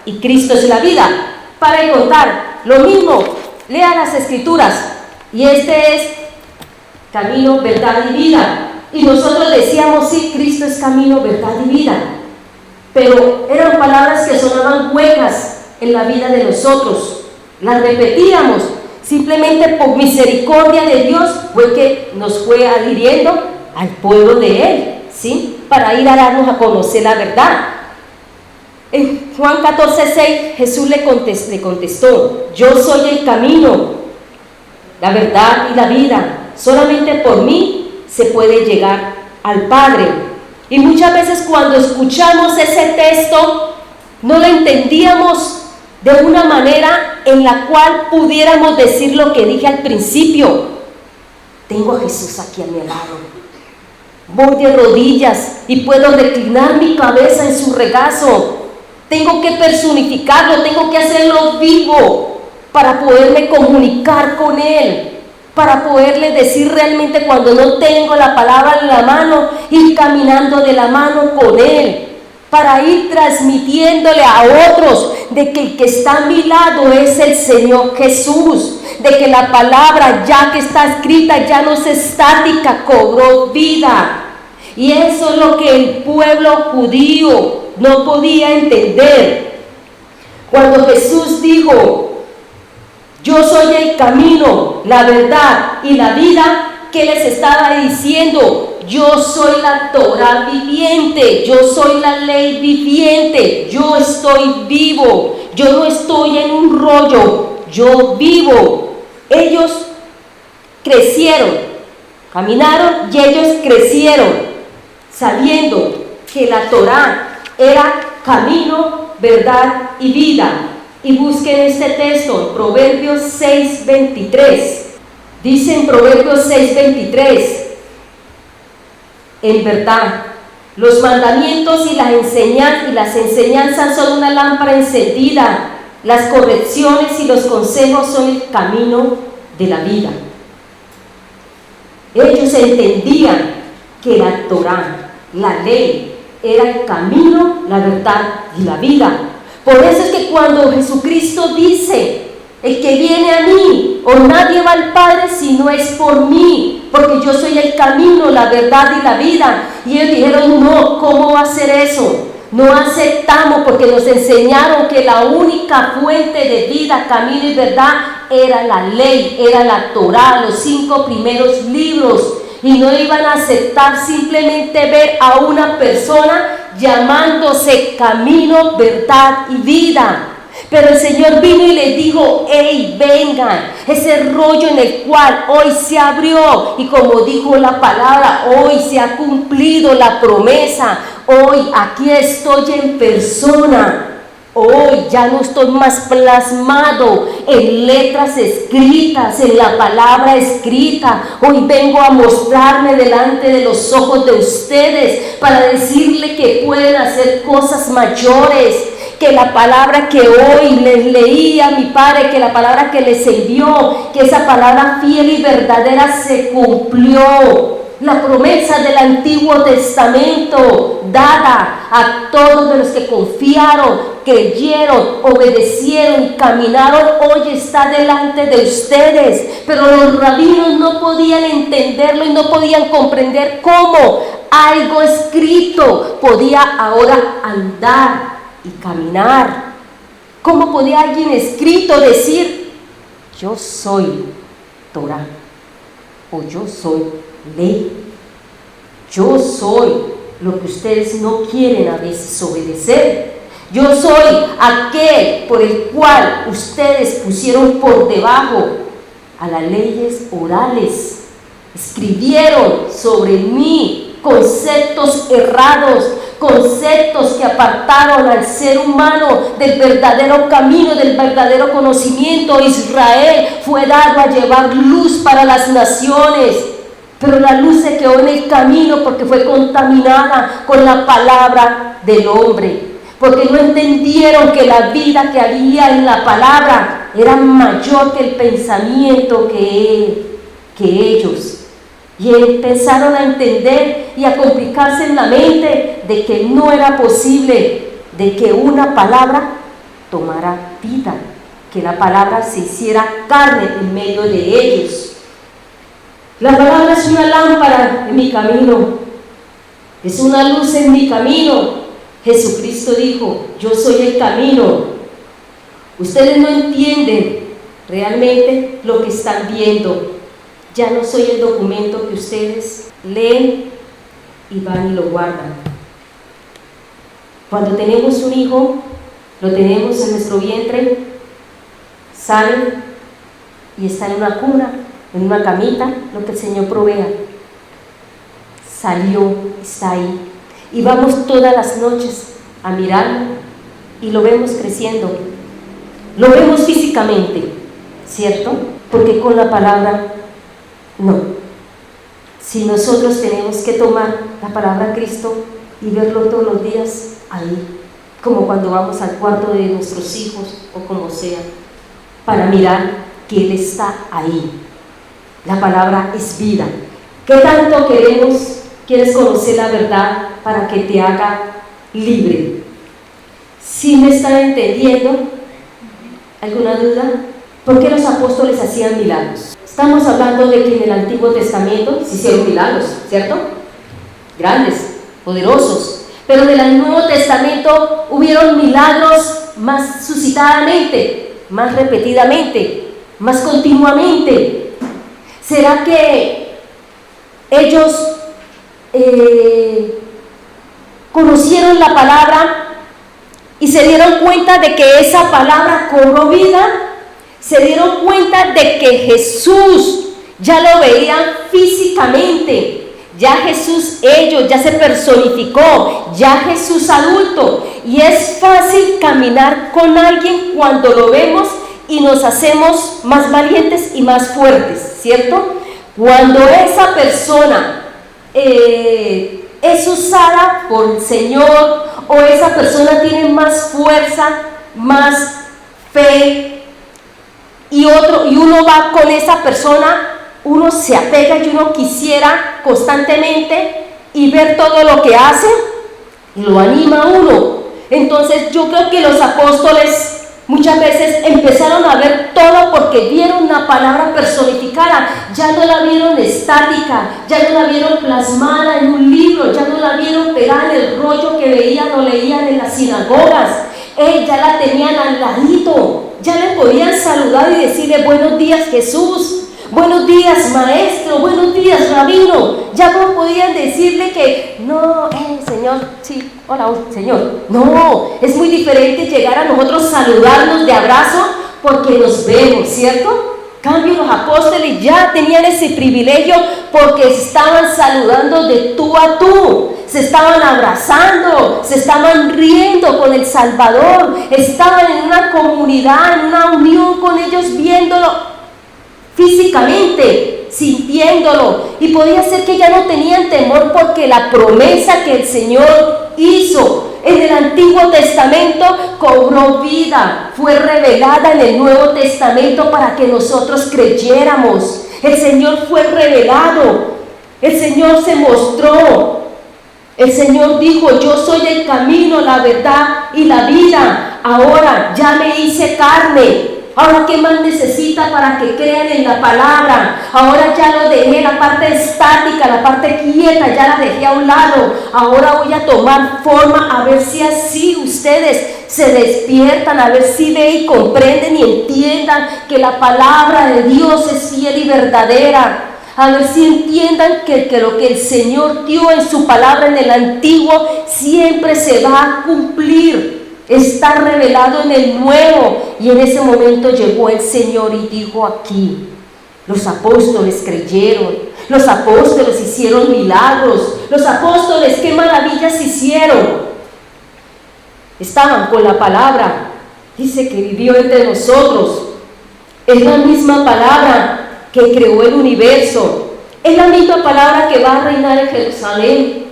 y Cristo es la vida. Para contar lo mismo, lea las Escrituras. Y este es camino, verdad y vida. Y nosotros decíamos, sí, Cristo es camino, verdad y vida. Pero eran palabras que sonaban huecas en la vida de nosotros. Las repetíamos. Simplemente por misericordia de Dios fue que nos fue adhiriendo al pueblo de Él, ¿sí? Para ir a darnos a conocer la verdad. En Juan 14:6 Jesús le contestó, yo soy el camino, la verdad y la vida. Solamente por mí se puede llegar al Padre. Y muchas veces cuando escuchamos ese texto no lo entendíamos de una manera en la cual pudiéramos decir lo que dije al principio. Tengo a Jesús aquí a mi lado. Voy de rodillas y puedo reclinar mi cabeza en su regazo. Tengo que personificarlo, tengo que hacerlo vivo para poderme comunicar con Él, para poderle decir realmente cuando no tengo la palabra en la mano, ir caminando de la mano con Él, para ir transmitiéndole a otros de que el que está a mi lado es el Señor Jesús, de que la palabra ya que está escrita ya no es estática, cobró vida. Y eso es lo que el pueblo judío no podía entender. Cuando Jesús dijo, yo soy el camino, la verdad y la vida, ¿qué les estaba diciendo? Yo soy la Torá viviente, yo soy la ley viviente, yo estoy vivo, yo no estoy en un rollo, yo vivo. Ellos crecieron, caminaron y ellos crecieron sabiendo que la Torá era camino, verdad y vida. Y busquen este texto, Proverbios 6:23. Dice en Proverbios 6:23, en verdad, los mandamientos y las enseñanzas son una lámpara encendida, las correcciones y los consejos son el camino de la vida. Ellos entendían que la Torá, la ley, era el camino, la verdad y la vida. Por eso es que cuando Jesucristo dice, el que viene a mí, o nadie va al Padre si no es por mí, porque yo soy el camino, la verdad y la vida. Y ellos dijeron, no, ¿cómo va a ser eso? No aceptamos, porque nos enseñaron que la única fuente de vida, camino y verdad era la ley, era la Torá, los 5 primeros libros. Y no iban a aceptar simplemente ver a una persona llamándose camino, verdad y vida. Pero el Señor vino y les dijo, hey, vengan, ese rollo en el cual hoy se abrió, y como dijo la palabra, hoy se ha cumplido la promesa, hoy aquí estoy en persona. Hoy ya no estoy más plasmado en letras escritas, en la palabra escrita. Hoy vengo a mostrarme delante de los ojos de ustedes para decirle que pueden hacer cosas mayores, que la palabra que hoy les leí a mi Padre, que la palabra que les envió, que esa palabra fiel y verdadera se cumplió. la promesa del Antiguo Testamento dada a todos de los que confiaron, creyeron, obedecieron y caminaron, hoy está delante de ustedes. Pero los rabinos no podían entenderlo y no podían comprender cómo algo escrito podía ahora andar y caminar. ¿Cómo podía alguien escrito decir, yo soy Torah, o yo soy ley, yo soy lo que ustedes no quieren a veces obedecer, yo soy aquel por el cual ustedes pusieron por debajo a las leyes orales, escribieron sobre mí conceptos errados, conceptos que apartaron al ser humano del verdadero camino, del verdadero conocimiento. Israel fue dado a llevar luz para las naciones, pero la luz se quedó en el camino porque fue contaminada con la palabra del hombre, porque no entendieron que la vida que había en la palabra era mayor que el pensamiento que ellos. Y empezaron a entender y a complicarse en la mente de que no era posible de que una palabra tomara vida, que la palabra se hiciera carne en medio de ellos. La palabra es una lámpara en mi camino, es una luz en mi camino. Jesucristo dijo, yo soy el camino. Ustedes no entienden realmente lo que están viendo. Ya no soy el documento que ustedes leen y van y lo guardan. Cuando tenemos un hijo, lo tenemos en nuestro vientre, sale y está en una cuna, en una camita, lo que el Señor provea. Salió, está ahí. Y vamos todas las noches a mirarlo y lo vemos creciendo. Lo vemos físicamente, ¿cierto? Porque con la palabra no. Si nosotros tenemos que tomar la palabra de Cristo y verlo todos los días ahí, como cuando vamos al cuarto de nuestros hijos o como sea, para mirar que Él está ahí. La palabra es vida. ¿Qué tanto quieres conocer la verdad para que te haga libre? ¿Sí me están entendiendo? ¿Alguna duda? ¿Por qué los apóstoles hacían milagros? Estamos hablando de que en el Antiguo Testamento se hicieron milagros, ¿cierto? Grandes, poderosos. Pero en el Nuevo Testamento hubieron milagros más suscitadamente, más repetidamente, más continuamente. ¿Será que ellos conocieron la palabra y se dieron cuenta de que esa palabra cobró vida? Se dieron cuenta de que Jesús ya lo veían físicamente, ya Jesús ellos, ya se personificó, ya Jesús adulto, y es fácil caminar con alguien cuando lo vemos y nos hacemos más valientes y más fuertes, ¿cierto? Cuando esa persona es usada por el Señor, o esa persona tiene más fuerza, más fe, y uno va con esa persona, uno se apega y uno quisiera constantemente y ver todo lo que hace, y lo anima a uno. Entonces yo creo que los apóstoles muchas veces empezaron a ver todo porque vieron la palabra personificada, ya no la vieron estática, ya no la vieron plasmada en un libro, ya no la vieron pegada en el rollo que veían o leían en las sinagogas. Ya la tenían al ladito, ya le podían saludar y decirle buenos días Jesús, buenos días maestro, buenos días rabino. Ya no podían decirle que no, Señor, sí, hola Señor. No, es muy diferente llegar a nosotros, saludarnos de abrazo porque nos vemos, ¿cierto? Cambio, los apóstoles ya tenían ese privilegio porque se estaban saludando de tú a tú, se estaban abrazando, se estaban riendo con el Salvador, estaban en una comunidad, en una unión con ellos, viéndolo físicamente, sintiéndolo, y podía ser que ya no tenían temor porque la promesa que el Señor hizo en el Antiguo Testamento cobró vida, fue revelada en el Nuevo Testamento para que nosotros creyéramos. El Señor fue revelado El Señor se mostró. El Señor dijo: yo soy el camino, la verdad y la vida. Ahora ya me hice carne. Ahora, ¿qué más necesita para que crean en la palabra? Ahora ya lo dejé, la parte estática, la parte quieta, ya la dejé a un lado. Ahora voy a tomar forma, a ver si así ustedes se despiertan, a ver si ven y comprenden y entiendan que la palabra de Dios es fiel y verdadera. A ver si entiendan que lo que el Señor dio en su palabra en el Antiguo siempre se va a cumplir. Está revelado en el Nuevo. Y en ese momento llegó el Señor y dijo aquí: los apóstoles creyeron, los apóstoles hicieron milagros, los apóstoles qué maravillas hicieron. Estaban con la palabra. Dice que vivió entre nosotros. Es la misma palabra que creó el universo. Es la misma palabra que va a reinar en Jerusalén.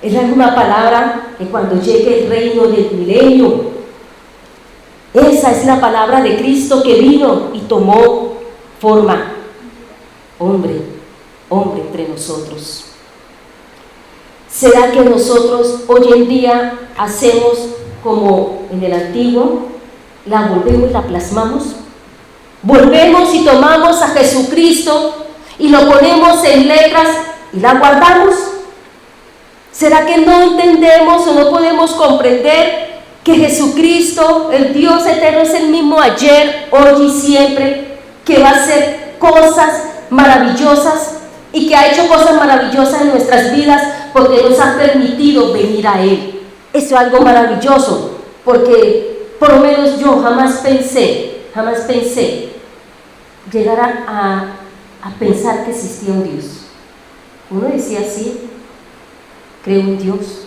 Es la misma palabra que cuando llegue el reino del milenio. Esa es la palabra de Cristo que vino y tomó forma. Hombre entre nosotros. ¿Será que nosotros hoy en día hacemos como en el Antiguo? ¿La volvemos y la plasmamos? Volvemos y tomamos a Jesucristo y lo ponemos en letras y la guardamos. ¿Será que no entendemos o no podemos comprender que Jesucristo, el Dios eterno, es el mismo ayer, hoy y siempre, que va a hacer cosas maravillosas y que ha hecho cosas maravillosas en nuestras vidas porque nos ha permitido venir a Él? Eso es algo maravilloso, porque por lo menos yo jamás pensé llegar a pensar que existía un Dios. Uno decía: sí, creo en Dios.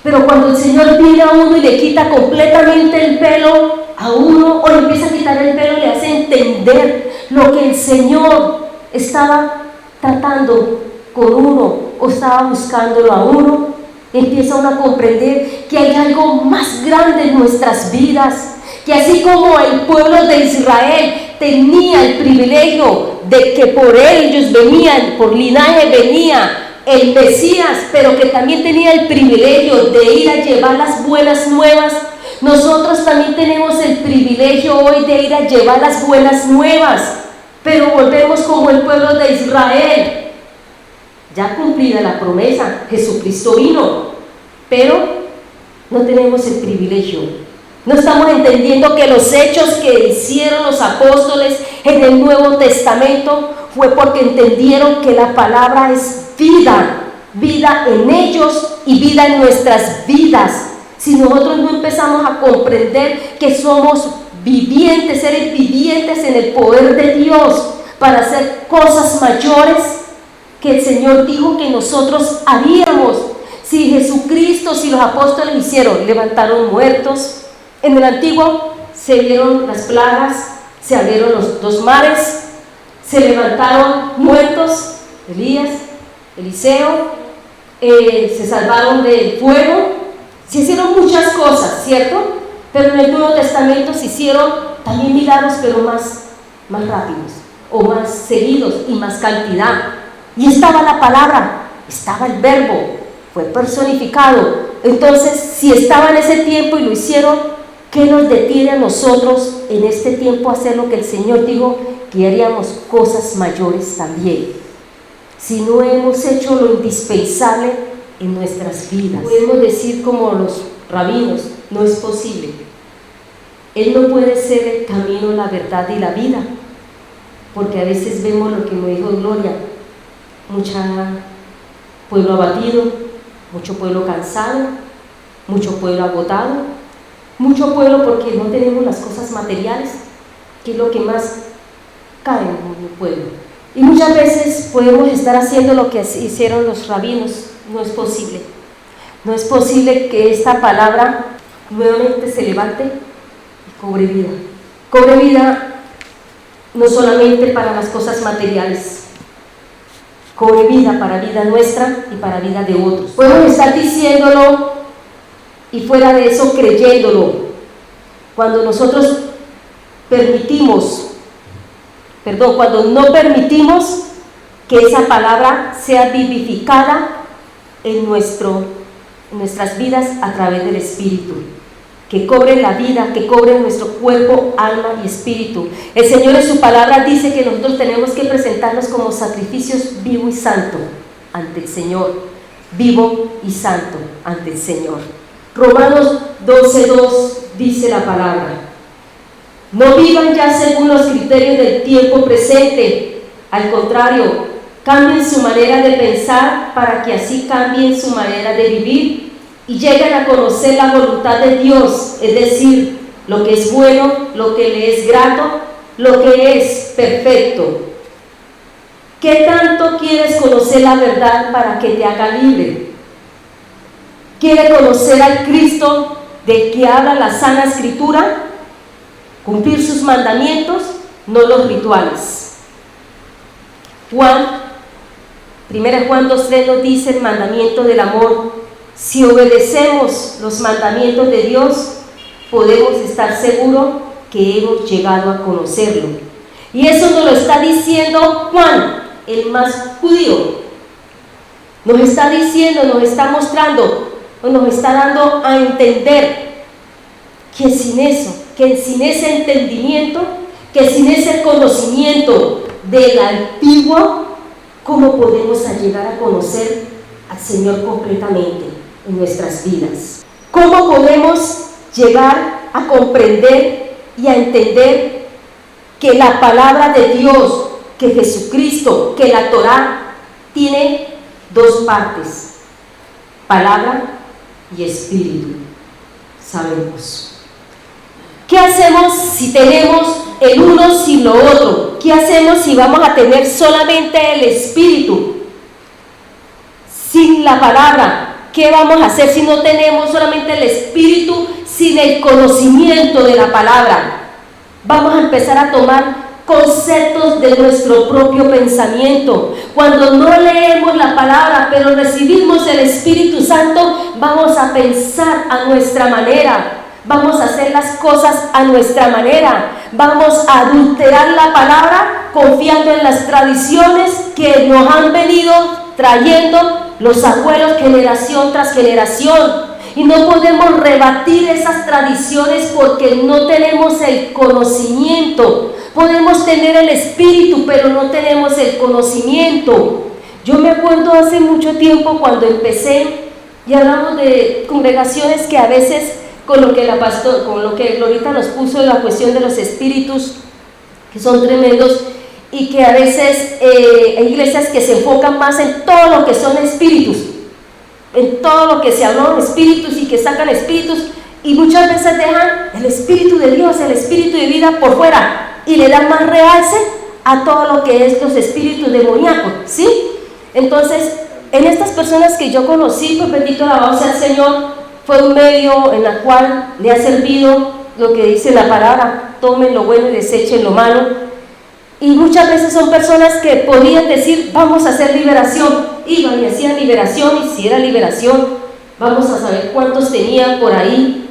Pero cuando el Señor viene a uno y le quita completamente el pelo a uno, o le empieza a quitar el pelo, le hace entender lo que el Señor estaba tratando con uno o estaba buscándolo a uno, empieza uno a comprender que hay algo más grande en nuestras vidas, que así como el pueblo de Israel tenía el privilegio de que por ellos venían, por linaje venía el Mesías, pero que también tenía el privilegio de ir a llevar las buenas nuevas, nosotros también tenemos el privilegio hoy de ir a llevar las buenas nuevas, pero volvemos como el pueblo de Israel. Ya cumplida la promesa, Jesucristo vino, pero no tenemos el privilegio. No estamos entendiendo que los hechos que hicieron los apóstoles en el Nuevo Testamento fue porque entendieron que la palabra es vida, vida en ellos y vida en nuestras vidas. Si nosotros no empezamos a comprender que somos vivientes, seres vivientes en el poder de Dios para hacer cosas mayores que el Señor dijo que nosotros haríamos. Si Jesucristo, si los apóstoles hicieron, levantaron muertos. En el Antiguo se vieron las plagas, se abrieron los dos mares, se levantaron muertos, Elías, Eliseo, se salvaron del fuego, se hicieron muchas cosas, ¿cierto? Pero en el Nuevo Testamento se hicieron también milagros, pero más rápidos, o más seguidos y más cantidad. Y estaba la palabra, estaba el verbo, fue personificado. Entonces, si estaba en ese tiempo y lo hicieron, ¿qué nos detiene a nosotros en este tiempo a hacer lo que el Señor dijo que haríamos? Cosas mayores también. Si no hemos hecho lo indispensable en nuestras vidas, podemos decir como los rabinos: no es posible. Él no puede ser el camino, la verdad y la vida, porque a veces vemos lo que me dijo Gloria: mucho pueblo abatido, mucho pueblo cansado, mucho pueblo agotado, mucho pueblo porque no tenemos las cosas materiales, que es lo que más cae en el pueblo. Y muchas veces podemos estar haciendo lo que hicieron los rabinos. No es posible. No es posible que esta palabra nuevamente se levante y cobre vida. Cobre vida no solamente para las cosas materiales, cobre vida para vida nuestra y para vida de otros. Podemos estar diciéndolo y fuera de eso creyéndolo. Cuando nosotros cuando no permitimos que esa palabra sea vivificada en nuestras vidas a través del Espíritu, que cobre la vida, que cobre nuestro cuerpo, alma y espíritu. El Señor en su palabra dice que nosotros tenemos que presentarnos como sacrificios vivo y santo ante el Señor, vivo y santo ante el Señor. Romanos 12:2 dice la palabra: no vivan ya según los criterios del tiempo presente, al contrario, cambien su manera de pensar para que así cambien su manera de vivir y lleguen a conocer la voluntad de Dios, es decir, lo que es bueno, lo que le es grato, lo que es perfecto. ¿Qué tanto quieres conocer la verdad para que te haga libre? ¿Quieres conocer al Cristo de que habla la sana Escritura? Cumplir sus mandamientos, no los rituales. 1 Juan 2:3 nos dice el mandamiento del amor: si obedecemos los mandamientos de Dios, podemos estar seguros que hemos llegado a conocerlo. Y eso nos lo está diciendo Juan, el más judío. Nos está diciendo, nos está mostrando, nos está dando a entender que sin eso, que sin ese entendimiento, que sin ese conocimiento del antiguo, ¿cómo podemos llegar a conocer al Señor completamente en nuestras vidas? ¿Cómo podemos llegar a comprender y a entender que la palabra de Dios, que Jesucristo, que la Torá tiene dos partes, palabra y espíritu? Sabemos. ¿Qué hacemos si tenemos el uno sin lo otro? ¿Qué hacemos si vamos a tener solamente el espíritu sin la palabra? ¿Qué vamos a hacer si no tenemos solamente el espíritu sin el conocimiento de la palabra? Vamos a empezar a tomar conceptos de nuestro propio pensamiento. Cuando no leemos la palabra, pero recibimos el Espíritu Santo, vamos a pensar a nuestra manera, vamos a hacer las cosas a nuestra manera, vamos a adulterar la palabra confiando en las tradiciones que nos han venido trayendo los abuelos generación tras generación. Y no podemos rebatir esas tradiciones porque no tenemos el conocimiento. Podemos tener el espíritu, pero no tenemos el conocimiento. Yo me acuerdo hace mucho tiempo cuando empecé, y hablamos de congregaciones que a veces, con lo que Glorita nos puso en la cuestión de los espíritus, que son tremendos, y que a veces hay iglesias que se enfocan más en todo lo que son espíritus, en todo lo que se habló de espíritus y que sacan espíritus, y muchas veces dejan el espíritu de Dios, el espíritu de vida por fuera, y le dan más realce a todo lo que es los espíritus demoníacos, ¿sí? Entonces, en estas personas que yo conocí, pues bendito alabado sea el Señor, fue un medio en el cual le ha servido lo que dice la palabra: tomen lo bueno y desechen lo malo. Y muchas veces son personas que podían decir: vamos a hacer liberación, iban y hacían liberación, y si era liberación, vamos a saber cuántos tenían por ahí.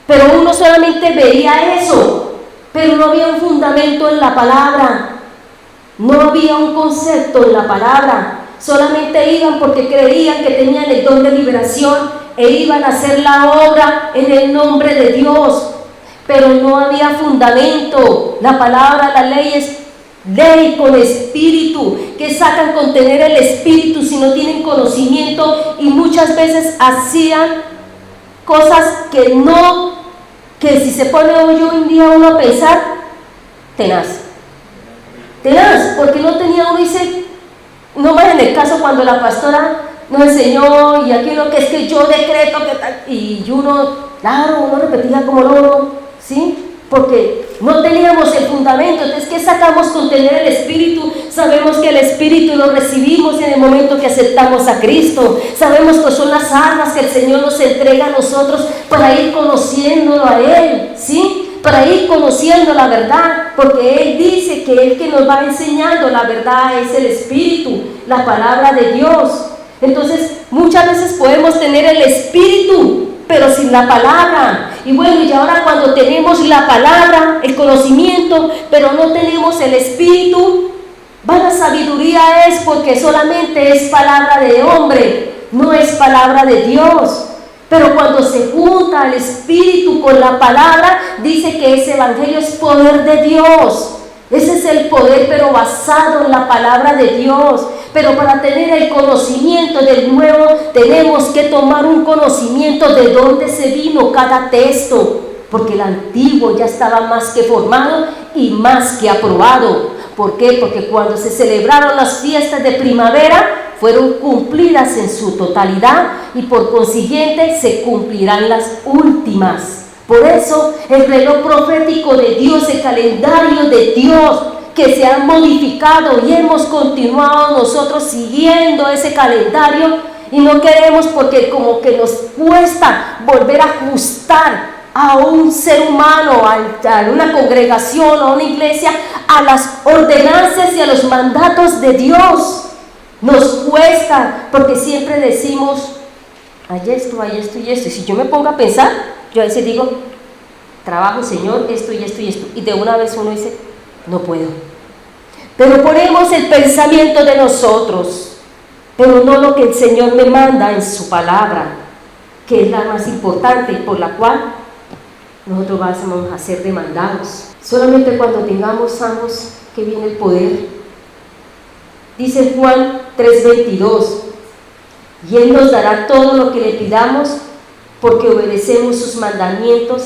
Pero uno solamente veía eso, pero no había un fundamento en la palabra, no había un concepto en la palabra. Solamente iban porque creían que tenían el don de liberación e iban a hacer la obra en el nombre de Dios, pero no había fundamento. La palabra, la ley es ley con espíritu. Que sacan con tener el espíritu si no tienen conocimiento? Y muchas veces hacían cosas que si se pone hoy en día uno a pensar, tenaz, porque no tenía uno, dice, no más en el caso cuando la pastora nos enseñó, y aquí lo que es que yo decreto que tal, y uno, claro, uno repetía como loro, ¿sí? Porque no teníamos el fundamento. Entonces, ¿qué sacamos con tener el Espíritu? Sabemos que el Espíritu lo recibimos en el momento que aceptamos a Cristo. Sabemos que son las armas que el Señor nos entrega a nosotros para ir conociéndolo a Él, ¿sí? Para ir conociendo la verdad, porque Él dice que el que nos va enseñando la verdad es el Espíritu, la palabra de Dios. Entonces, muchas veces podemos tener el Espíritu, pero sin la palabra. Y bueno, y ahora cuando tenemos la palabra, el conocimiento, pero no tenemos el espíritu, Vana sabiduría es porque solamente es palabra de hombre, no es palabra de Dios. Pero cuando se junta el Espíritu con la palabra, dice que ese evangelio es poder de Dios. Ese es el poder, pero basado en la palabra de Dios. Pero para tener el conocimiento del nuevo, tenemos que tomar un conocimiento de dónde se vino cada texto. Porque el antiguo ya estaba más que formado y más que aprobado. ¿Por qué? Porque cuando se celebraron las fiestas de primavera, fueron cumplidas en su totalidad y por consiguiente se cumplirán las últimas. Por eso el reloj profético de Dios, el calendario de Dios, que se ha modificado y hemos continuado nosotros siguiendo ese calendario y no queremos porque como que nos cuesta volver a ajustar a un ser humano, a una congregación, a una iglesia, a las ordenanzas y a los mandatos de Dios. Nos cuesta porque siempre decimos, hay esto y esto. Y si yo me pongo a pensar, yo a veces digo, trabajo, Señor, esto y esto y esto. Y de una vez uno dice, no puedo. Pero ponemos el pensamiento de nosotros, pero no lo que el Señor me manda en su palabra, que es la más importante y por la cual nosotros vamos a ser demandados. Solamente cuando tengamos ambos que viene el poder. Dice Juan 3:22, y Él nos dará todo lo que le pidamos porque obedecemos sus mandamientos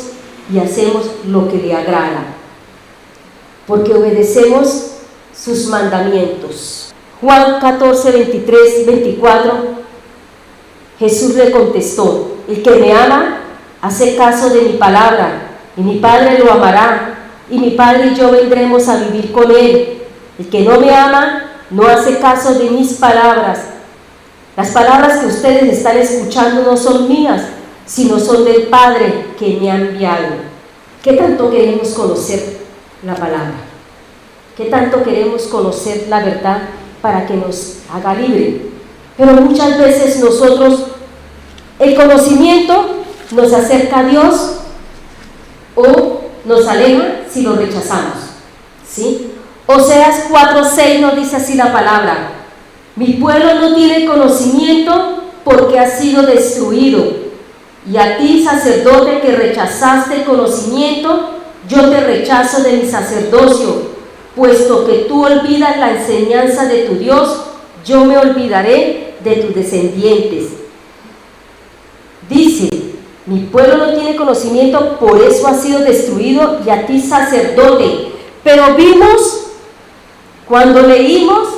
y hacemos lo que le agrada. Porque obedecemos sus mandamientos. Juan 14:23-24, Jesús le contestó, el que me ama, hace caso de mi palabra, y mi Padre lo amará, y mi Padre y yo vendremos a vivir con él. El que no me ama, no hace caso de mis palabras. Las palabras que ustedes están escuchando no son mías, sino son del Padre que me ha enviado. ¿Qué tanto queremos conocer la palabra? ¿Qué tanto queremos conocer la verdad para que nos haga libre? Pero muchas veces nosotros, el conocimiento nos acerca a Dios o nos aleja si lo rechazamos, ¿sí? Oseas 4:6 nos dice así la palabra, mi pueblo no tiene conocimiento porque ha sido destruido, y a ti, sacerdote, que rechazaste el conocimiento, yo te rechazo de mi sacerdocio, puesto que tú olvidas la enseñanza de tu Dios, yo me olvidaré de tus descendientes. Dice, mi pueblo no tiene conocimiento, por eso ha sido destruido, y a ti, sacerdote. Pero vimos, cuando leímos,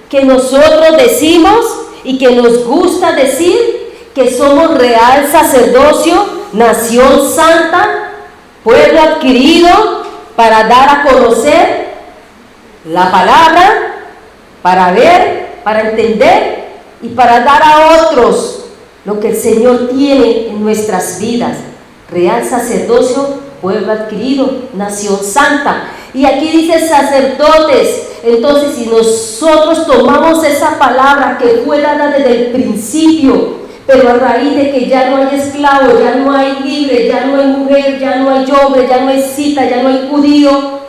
que nosotros decimos y que nos gusta decir que somos real sacerdocio, nación santa, pueblo adquirido para dar a conocer la palabra, para ver, para entender y para dar a otros lo que el Señor tiene en nuestras vidas. Real sacerdocio, pueblo adquirido, nación santa. Y aquí dice sacerdotes. Entonces, si nosotros tomamos esa palabra que fue dada desde el principio, pero a raíz de que ya no hay esclavo, ya no hay libre, ya no hay mujer, ya no hay hombre, ya no hay cita, ya no hay judío,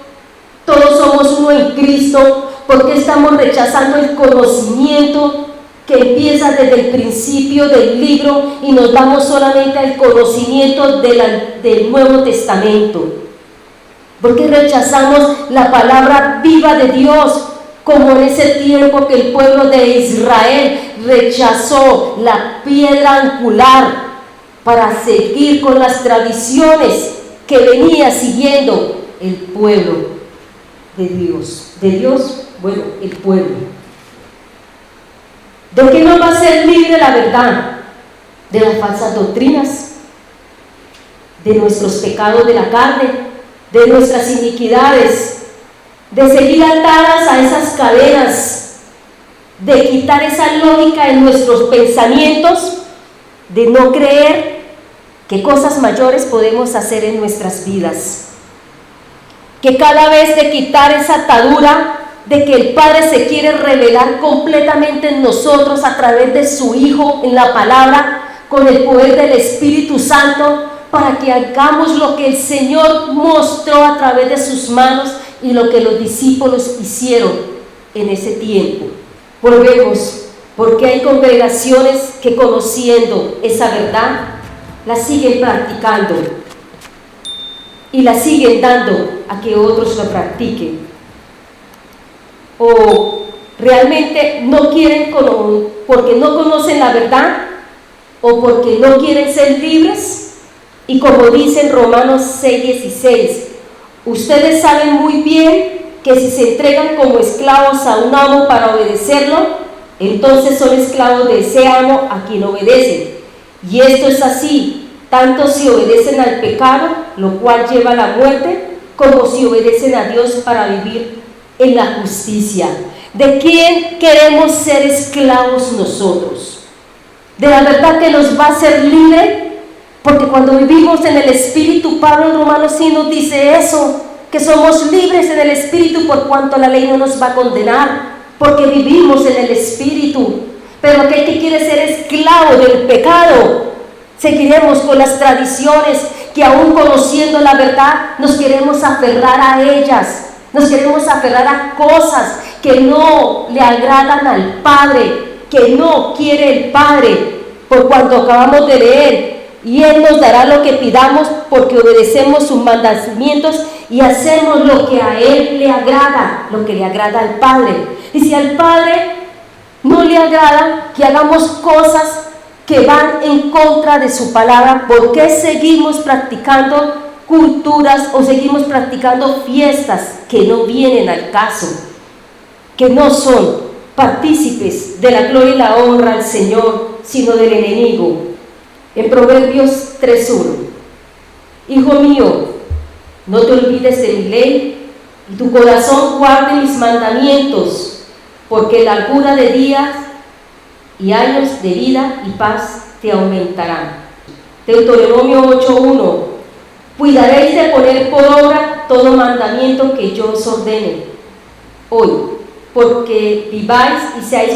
todos somos uno en Cristo, porque estamos rechazando el conocimiento que empieza desde el principio del libro y nos vamos solamente al conocimiento del Nuevo Testamento. Porque rechazamos la palabra viva de Dios, como en ese tiempo que el pueblo de Israel rechazó la piedra angular para seguir con las tradiciones que venía siguiendo el pueblo de Dios. De Dios, bueno, el pueblo. ¿De qué nos va a ser libre la verdad? De las falsas doctrinas, de nuestros pecados de la carne, de nuestras iniquidades, de seguir atadas a esas cadenas, de quitar esa lógica en nuestros pensamientos, de no creer que cosas mayores podemos hacer en nuestras vidas. Que cada vez de quitar esa atadura de que el Padre se quiere revelar completamente en nosotros a través de su Hijo en la palabra, con el poder del Espíritu Santo, para que hagamos lo que el Señor mostró a través de sus manos y lo que los discípulos hicieron. en ese tiempo. Volvemos, porque hay congregaciones que conociendo esa verdad, la siguen practicando y la siguen dando a que otros lo practiquen. O realmente no quieren, porque no conocen la verdad, o porque no quieren ser libres. Y como dice en Romanos 6:16, ustedes saben muy bien que si se entregan como esclavos a un amo para obedecerlo, entonces son esclavos de ese amo a quien obedecen. Y esto es así, tanto si obedecen al pecado, lo cual lleva a la muerte, como si obedecen a Dios para vivir en la justicia. ¿De quién queremos ser esclavos nosotros? ¿De la verdad que nos va a hacer libre? Porque cuando vivimos en el Espíritu, Pablo en Romanos 5 nos dice eso, que somos libres en el Espíritu por cuanto la ley no nos va a condenar, porque vivimos en el Espíritu. Pero aquel que quiere ser esclavo del pecado, seguiremos con las tradiciones que aún conociendo la verdad, nos queremos aferrar a ellas, nos queremos aferrar a cosas que no le agradan al Padre, que no quiere el Padre, por cuanto acabamos de leer. Y Él nos dará lo que pidamos porque obedecemos sus mandamientos y hacemos lo que a Él le agrada, lo que le agrada al Padre. Y si al Padre no le agrada que hagamos cosas que van en contra de su palabra, ¿por qué seguimos practicando culturas o seguimos practicando fiestas que no vienen al caso, que no son partícipes de la gloria y la honra al Señor, sino del enemigo? En Proverbios 3:1, hijo mío, no te olvides de mi ley, y tu corazón guarde mis mandamientos, porque largura de días y años de vida y paz te aumentarán. Deuteronomio 8:1, cuidaréis de poner por obra todo mandamiento que yo os ordene hoy, porque viváis y seáis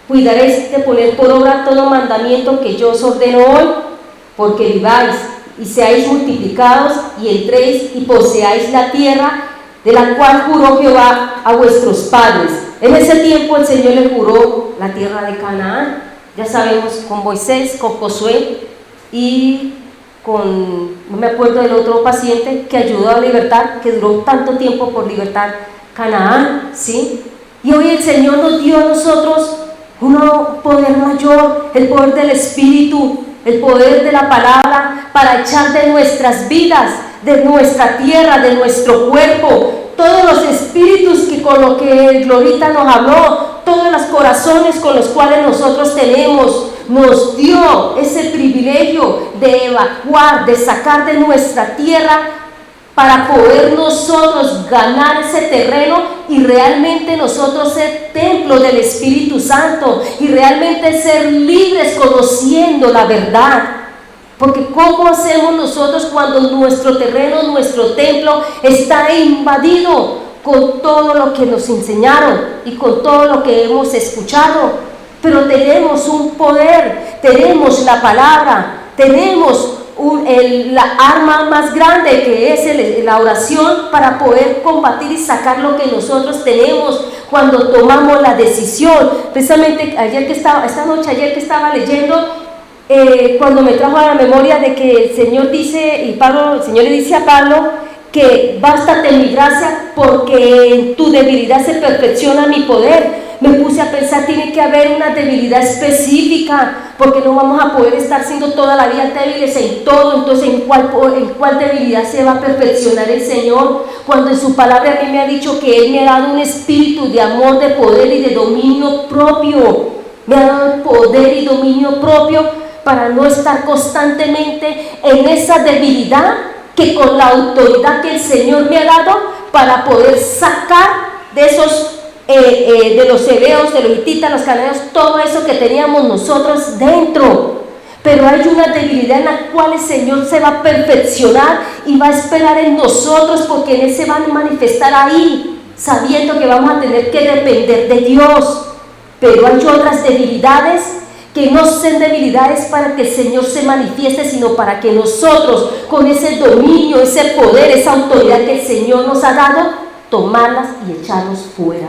cuidaréis de poner por obra todo mandamiento que yo os ordeno hoy, porque viváis y seáis multiplicados y entréis y poseáis la tierra de la cual juró Jehová a vuestros padres. En ese tiempo el Señor le juró la tierra de Canaán, ya sabemos, con Moisés, con Josué y con, no me acuerdo del otro paciente que ayudó a libertar, que duró tanto tiempo por libertar Canaán, ¿sí? Y hoy el Señor nos dio a nosotros un poder mayor, el poder del Espíritu, el poder de la palabra para echar de nuestras vidas, de nuestra tierra, de nuestro cuerpo, todos los espíritus que con lo que Glorita nos habló, todos los corazones con los cuales nosotros tenemos, nos dio ese privilegio de evacuar, de sacar de nuestra tierra para poder nosotros ganar ese terreno y realmente nosotros ser templo del Espíritu Santo y realmente ser libres conociendo la verdad. Porque ¿cómo hacemos nosotros cuando nuestro terreno, nuestro templo está invadido con todo lo que nos enseñaron y con todo lo que hemos escuchado? Pero tenemos un poder, tenemos la palabra, tenemos la arma más grande que es la oración para poder combatir y sacar lo que nosotros tenemos cuando tomamos la decisión. Precisamente esta noche que estaba leyendo, cuando me trajo a la memoria de que el Señor dice, el Señor le dice a Pablo que bástate mi gracia porque en tu debilidad se perfecciona mi poder. Me puse a pensar, tiene que haber una debilidad específica, porque no vamos a poder estar siendo toda la vida débiles en todo. Entonces, ¿en cuál debilidad se va a perfeccionar el Señor? Cuando en su palabra a mí me ha dicho que Él me ha dado un espíritu de amor, de poder y de dominio propio. Me ha dado el poder y dominio propio para no estar constantemente en esa debilidad, que con la autoridad que el Señor me ha dado para poder sacar de esos de los hebeos, de los hititas, los cananeos, todo eso que teníamos nosotros dentro. Pero hay una debilidad en la cual el Señor se va a perfeccionar y va a esperar en nosotros, porque en Él se va a manifestar ahí, sabiendo que vamos a tener que depender de Dios. Pero hay otras debilidades que no son debilidades para que el Señor se manifieste, sino para que nosotros, con ese dominio, ese poder, esa autoridad que el Señor nos ha dado, tomarlas y echarlos fuera.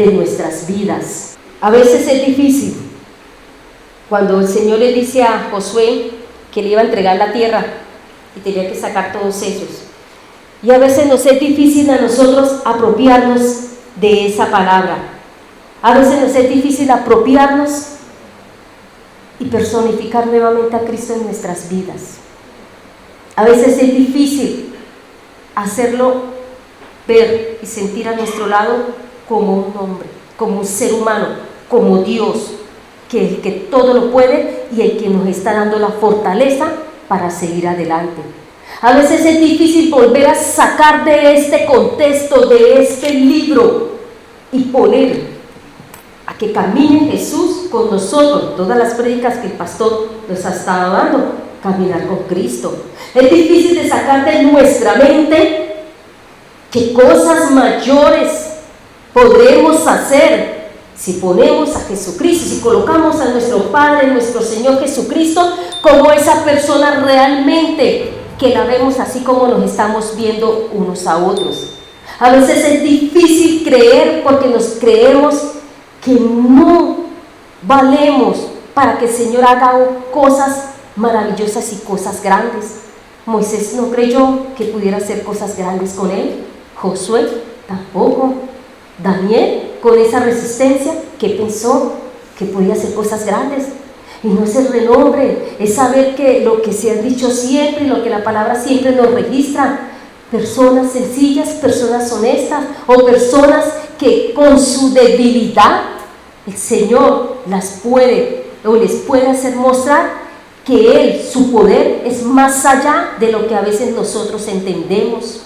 de nuestras vidas. A veces es difícil cuando el Señor le dice a Josué que le iba a entregar la tierra y tenía que sacar todos ellos. Y a veces nos es difícil a nosotros apropiarnos de esa palabra. A veces nos es difícil apropiarnos y personificar nuevamente a Cristo en nuestras vidas. A veces es difícil hacerlo ver y sentir a nuestro lado como un hombre, como un ser humano, como Dios, que es el que todo lo puede y el que nos está dando la fortaleza para seguir adelante. A veces es difícil volver a sacar de este contexto, de este libro, y poner a que camine Jesús con nosotros. Todas las prédicas que el pastor nos ha estado dando, caminar con Cristo. Es difícil de sacar de nuestra mente qué cosas mayores podremos hacer si ponemos a Jesucristo, si colocamos a nuestro Padre, nuestro Señor Jesucristo, como esa persona realmente, que la vemos así como nos estamos viendo unos a otros. A veces es difícil creer porque nos creemos que no valemos para que el Señor haga cosas maravillosas y cosas grandes. Moisés no creyó que pudiera hacer cosas grandes con él. Josué tampoco. Daniel, con esa resistencia, que pensó que podía hacer cosas grandes. Y no es el renombre, es saber que lo que se ha dicho siempre y lo que la palabra siempre nos registra, personas sencillas, personas honestas o personas que con su debilidad el Señor las puede o les puede hacer mostrar que Él, su poder es más allá de lo que a veces nosotros entendemos.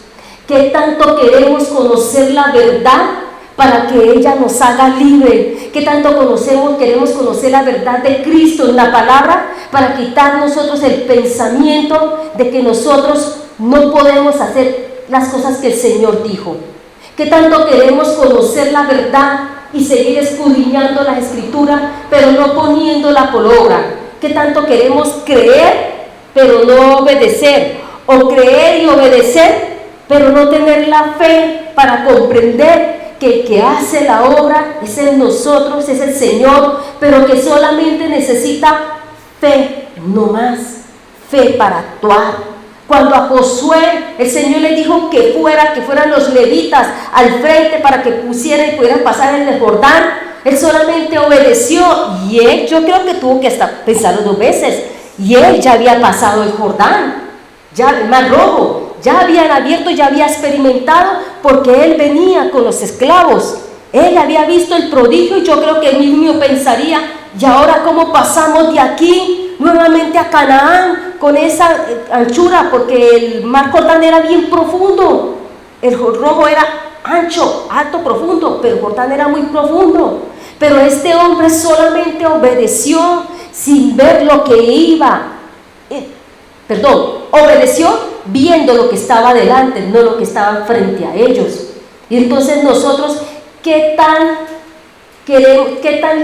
¿Qué tanto queremos conocer la verdad para que ella nos haga libre? ¿Qué tanto queremos conocer la verdad de Cristo en la palabra para quitar nosotros el pensamiento de que nosotros no podemos hacer las cosas que el Señor dijo? ¿Qué tanto queremos conocer la verdad y seguir escudriñando las Escrituras, pero no poniéndola por obra? ¿Qué tanto queremos creer, pero no obedecer? O creer y obedecer, pero no tener la fe para comprender que el que hace la obra es en nosotros, es el Señor, pero que solamente necesita fe, no más, fe para actuar. Cuando a Josué el Señor le dijo que fueran los levitas al frente para que pusieran y pudieran pasar el Jordán, él solamente obedeció, y él, yo creo que tuvo que hasta pensarlo 2 veces, y él ya había pasado el Jordán, ya el Mar Rojo, ya habían abierto, ya había experimentado, porque él venía con los esclavos, él había visto el prodigio, y yo creo que él mismo pensaría, ¿y ahora cómo pasamos de aquí nuevamente a Canaán con esa anchura? Porque el Mar Jordán era bien profundo, el Rojo era ancho, alto, profundo, pero el Jordán era muy profundo. Pero este hombre solamente obedeció sin ver lo que iba, obedeció viendo lo que estaba delante, no lo que estaba frente a ellos. Y entonces nosotros, ¿qué tan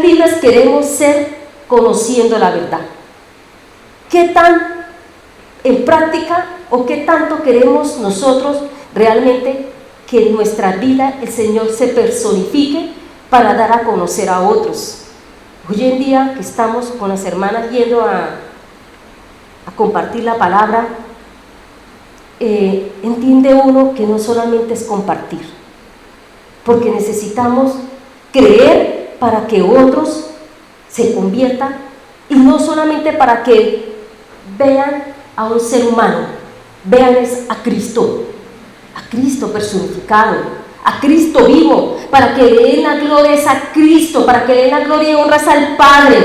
libres queremos ser conociendo la verdad? ¿Qué tan en práctica o qué tanto queremos nosotros realmente que en nuestra vida el Señor se personifique para dar a conocer a otros? Hoy en día que estamos con las hermanas yendo a compartir la palabra, entiende uno que no solamente es compartir, porque necesitamos creer para que otros se conviertan, y no solamente para que vean a un ser humano, vean a Cristo personificado, a Cristo vivo, para que le den la gloria a Cristo, para que le den la gloria y honras al Padre,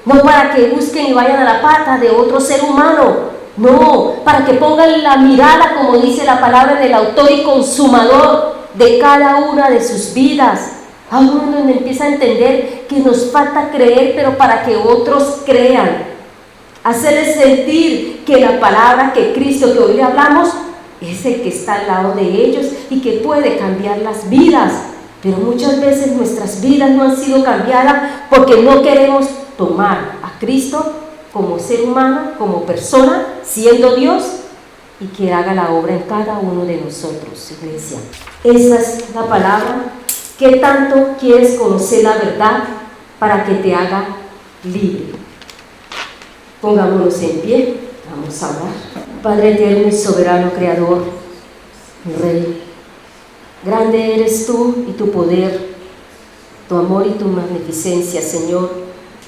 no para que busquen y vayan a la pata de otro ser humano, no, para que pongan la mirada, como dice la palabra, del autor y consumador de cada una de sus vidas. A uno donde empieza a entender que nos falta creer, pero para que otros crean, hacerles sentir que la palabra, que Cristo que hoy le hablamos, es el que está al lado de ellos y que puede cambiar las vidas. Pero muchas veces nuestras vidas no han sido cambiadas porque no queremos tomar a Cristo como ser humano, como persona, siendo Dios, y que haga la obra en cada uno de nosotros, iglesia. Esa es la palabra ¿Qué tanto quieres conocer la verdad para que te haga libre? Pongámonos en pie, vamos a orar. Padre eterno y soberano Creador, mi Rey, grande eres tú y tu poder, tu amor y tu magnificencia, Señor,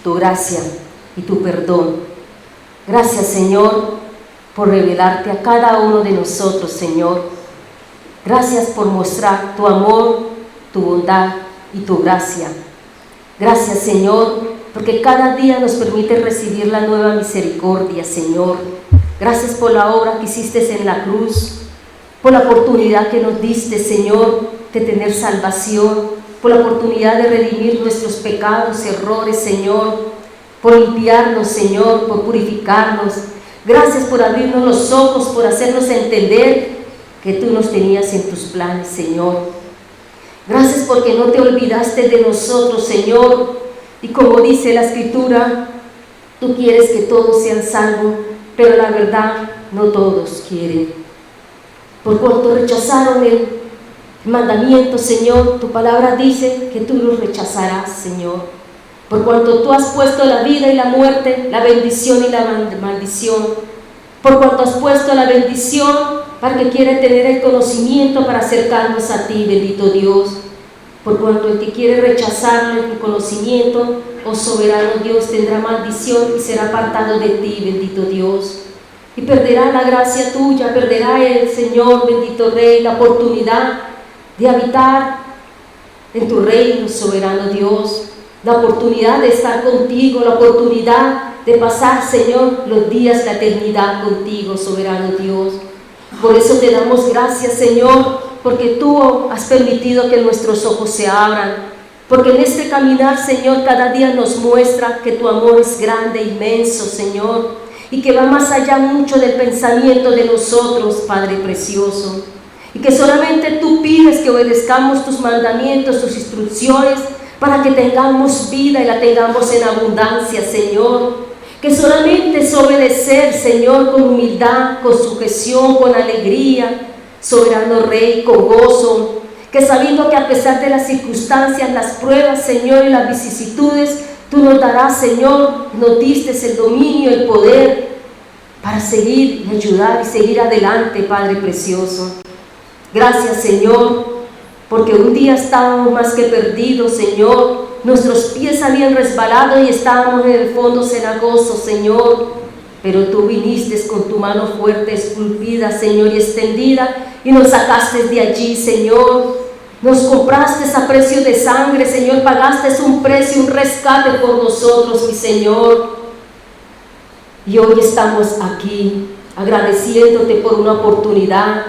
tu gracia y tu perdón. Gracias, Señor, por revelarte a cada uno de nosotros, Señor. Gracias por mostrar tu amor, tu bondad y tu gracia. Gracias, Señor, porque cada día nos permite recibir la nueva misericordia, Señor. Gracias por la obra que hiciste en la cruz, por la oportunidad que nos diste, Señor, de tener salvación, por la oportunidad de redimir nuestros pecados, errores, Señor, por limpiarnos, Señor, por purificarnos. Gracias por abrirnos los ojos, por hacernos entender que tú nos tenías en tus planes, Señor. Gracias porque no te olvidaste de nosotros, Señor. Y como dice la Escritura, tú quieres que todos sean salvos, pero la verdad no todos quieren. Por cuanto rechazaron el mandamiento, Señor, tu palabra dice que tú los rechazarás, Señor. Por cuanto tú has puesto la vida y la muerte, la bendición y la maldición. Por cuanto has puesto la bendición para que quiera tener el conocimiento para acercarnos a ti, bendito Dios. Por cuanto el que quiere rechazarlo en tu conocimiento, oh soberano Dios, tendrá maldición y será apartado de ti, bendito Dios. Y perderá la gracia tuya, perderá el Señor, bendito Rey, la oportunidad de habitar en tu reino, soberano Dios. La oportunidad de estar contigo, la oportunidad de pasar, Señor, los días, la eternidad contigo, soberano Dios. Por eso te damos gracias, Señor, porque tú has permitido que nuestros ojos se abran, porque en este caminar, Señor, cada día nos muestra que tu amor es grande, inmenso, Señor, y que va más allá mucho del pensamiento de nosotros, Padre precioso, y que solamente tú pides que obedezcamos tus mandamientos, tus instrucciones, para que tengamos vida y la tengamos en abundancia, Señor. Que solamente es obedecer, Señor, con humildad, con sujeción, con alegría, soberano Rey, con gozo. Que sabiendo que a pesar de las circunstancias, las pruebas, Señor, y las vicisitudes, tú nos darás, Señor, nos diste el dominio, el poder para seguir y ayudar y seguir adelante, Padre precioso. Gracias, Señor, porque un día estábamos más que perdidos, Señor. Nuestros pies habían resbalado y estábamos en el fondo cenagoso, Señor. Pero tú viniste con tu mano fuerte, esculpida, Señor, y extendida, y nos sacaste de allí, Señor. Nos compraste a precio de sangre, Señor. Pagaste un precio, un rescate por nosotros, mi Señor. Y hoy estamos aquí agradeciéndote por una oportunidad,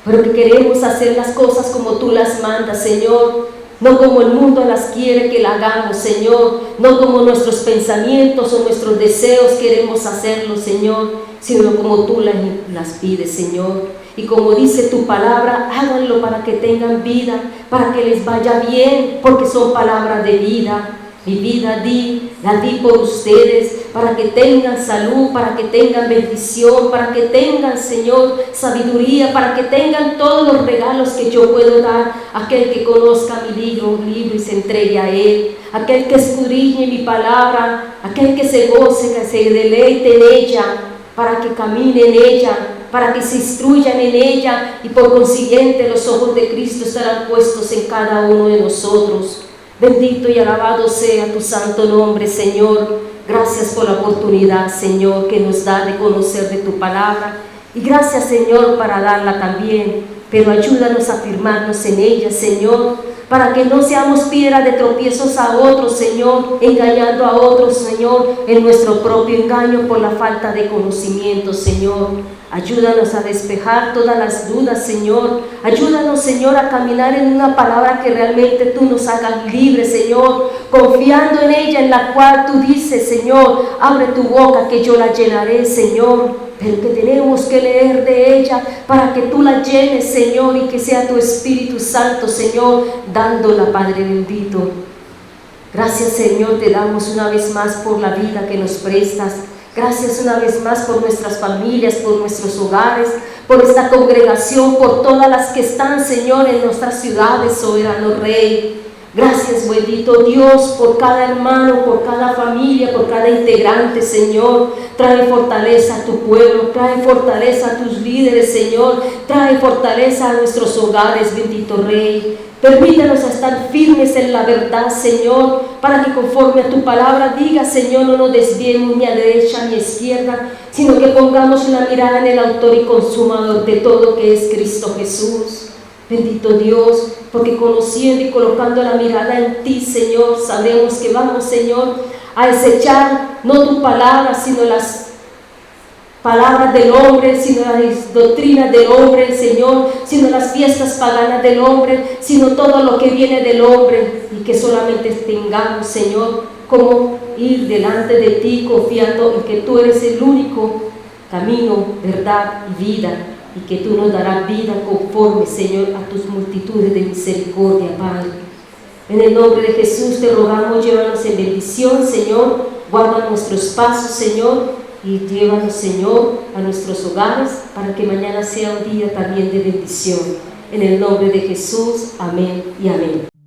pero que queremos hacer las cosas como tú las mandas, Señor, no como el mundo las quiere que la hagamos, Señor, no como nuestros pensamientos o nuestros deseos queremos hacerlo, Señor, sino como tú las pides, Señor. Y como dice tu palabra, háganlo para que tengan vida, para que les vaya bien, porque son palabras de vida. Mi vida la di por ustedes, para que tengan salud, para que tengan bendición, para que tengan, Señor, sabiduría, para que tengan todos los regalos que yo puedo dar a aquel que conozca mi libro y se entregue a él, aquel que escudriñe mi palabra, aquel que se goce, que se deleite en ella, para que camine en ella, para que se instruyan en ella, y por consiguiente los ojos de Cristo estarán puestos en cada uno de nosotros. Bendito y alabado sea tu santo nombre, Señor. Gracias por la oportunidad, Señor, que nos da de conocer de tu palabra. Y gracias, Señor, para darla también. Pero ayúdanos a firmarnos en ella, Señor, para que no seamos piedra de tropiezos a otros, Señor, engañando a otros, Señor, en nuestro propio engaño por la falta de conocimiento, Señor. Ayúdanos a despejar todas las dudas, Señor. Ayúdanos, Señor, a caminar en una palabra que realmente tú nos hagas libres, Señor, confiando en ella, en la cual tú dices, Señor, abre tu boca que yo la llenaré, Señor. Pero que tenemos que leer de ella para que tú la llenes, Señor, y que sea tu Espíritu Santo, Señor, dándola, Padre bendito. Gracias, Señor, te damos una vez más por la vida que nos prestas. Gracias una vez más por nuestras familias, por nuestros hogares, por esta congregación, por todas las que están, Señor, en nuestras ciudades, soberano Rey. Gracias, bendito Dios, por cada hermano, por cada familia, por cada integrante, Señor. Trae fortaleza a tu pueblo, trae fortaleza a tus líderes, Señor. Trae fortaleza a nuestros hogares, bendito Rey. Permítanos estar firmes en la verdad, Señor, para que conforme a tu palabra diga, Señor, no nos desviemos ni a derecha ni a izquierda, sino que pongamos la mirada en el autor y consumador de todo, que es Cristo Jesús. Bendito Dios, porque conociendo y colocando la mirada en ti, Señor, sabemos que vamos, Señor, a desechar no tu palabra, sino las palabras del hombre, sino las doctrinas del hombre, Señor, sino las fiestas paganas del hombre, sino todo lo que viene del hombre, y que solamente tengamos, Señor, como ir delante de ti, confiando en que tú eres el único camino, verdad y vida, y que tú nos darás vida conforme, Señor, a tus multitudes de misericordia, Padre. En el nombre de Jesús te rogamos, llévanos en bendición, Señor, guarda nuestros pasos, Señor, y llévanos, Señor, a nuestros hogares, para que mañana sea un día también de bendición. En el nombre de Jesús, amén y amén.